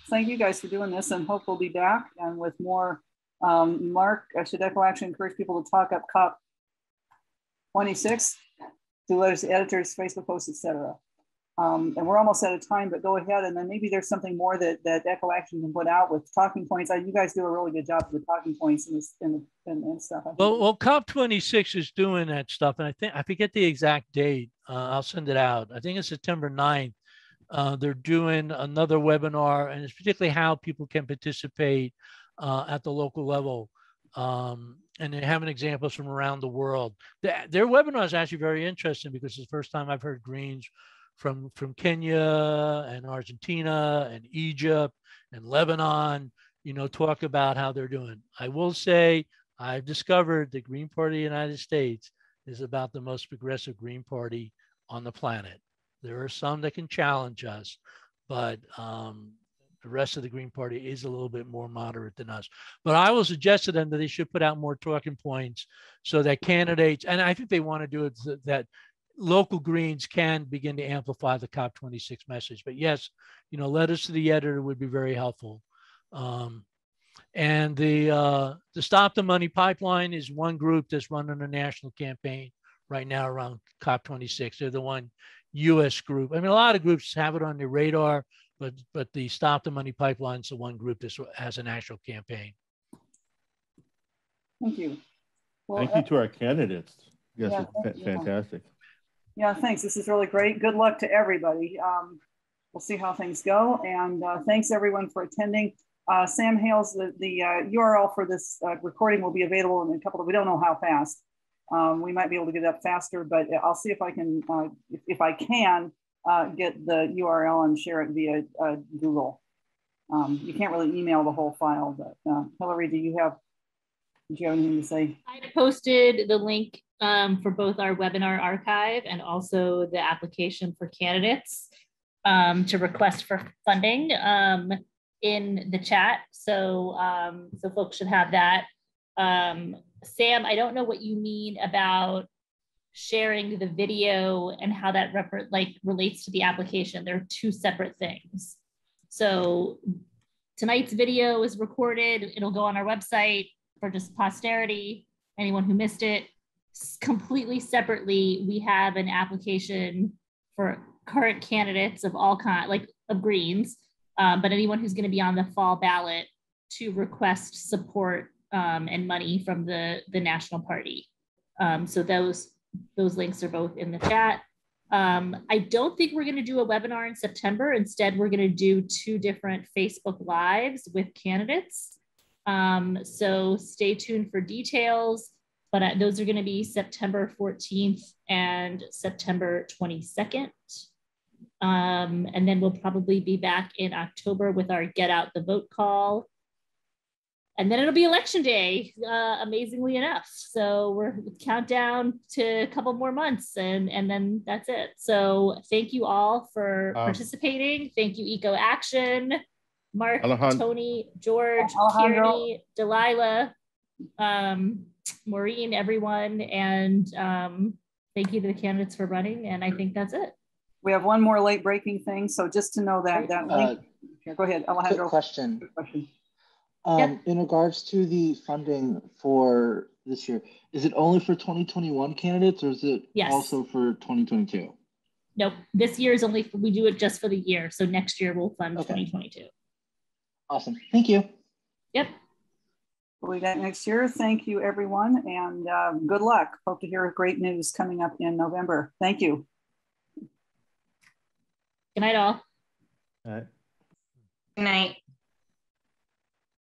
Thank you guys for doing this, and hope we'll be back and with more. Mark, should EcoAction encourage people to talk up COP26, do letters to editors, Facebook posts, etc. And we're almost out of time, but go ahead, and then maybe there's something more that EcoAction can put out with talking points. You guys do a really good job with talking points and stuff. Well, COP26 is doing that stuff, and I forget the exact date. I'll send it out. I think it's September 9th. They're doing another webinar, and it's particularly how people can participate at the local level. And they're having examples from around the world. Their webinar is actually very interesting because it's the first time I've heard Greens from Kenya and Argentina and Egypt and Lebanon, you know, talk about how they're doing. I will say I've discovered the Green Party of the United States is about the most progressive Green Party on the planet. There are some that can challenge us, but the rest of the Green Party is a little bit more moderate than us. But I will suggest to them that they should put out more talking points so that candidates, and I think they want to do it, that local Greens can begin to amplify the COP26 message. But yes, you know, letters to the editor would be very helpful. And the Stop the Money Pipeline is one group that's running a national campaign right now around COP26. They're the one U.S. group. I mean, a lot of groups have it on their radar, but the Stop the Money Pipeline is the one group that has an actual campaign. Thank you. Well, thank you to our candidates. Yes, yeah, it's fantastic. Yeah, thanks. This is really great. Good luck to everybody. We'll see how things go. And thanks everyone for attending. Sam Hales, the URL for this recording will be available in a couple of, we don't know how fast. We might be able to get it up faster, but I'll see if I can, get the URL and share it via Google. You can't really email the whole file, but Hillary, did you have anything to say? I posted the link for both our webinar archive and also the application for candidates to request for funding in the chat. So, so folks should have that. Sam, I don't know what you mean about sharing the video and how that relates to the application. They're two separate things. So tonight's video is recorded. It'll go on our website for just posterity, anyone who missed it. Completely separately, we have an application for current candidates of all kinds, like of Greens, but anyone who's going to be on the fall ballot to request support and money from the national party. So those links are both in the chat. I don't think we're going to do a webinar in September. Instead, we're going to do 2 different Facebook Lives with candidates. So stay tuned for details, but those are going to be September 14th and September 22nd. And then we'll probably be back in October with our Get Out the Vote call. And then it'll be election day, amazingly enough. So we're countdown to a couple more months and then that's it. So thank you all for participating. Thank you, EcoAction, Mark, Tony, George, Kearney, Delilah, Maureen, everyone. And thank you to the candidates for running. And I think that's it. We have one more late breaking thing. So just to know that, link. Go ahead, Alejandro. Quick question. In regards to the funding for this year, is it only for 2021 candidates or is it also for 2022? Nope. This year is only, we do it just for the year. So next year we'll fund 2022. Awesome. Thank you. Yep. We got next year. Thank you, everyone. And good luck. Hope to hear great news coming up in November. Thank you. Good night, all. All right. Good night.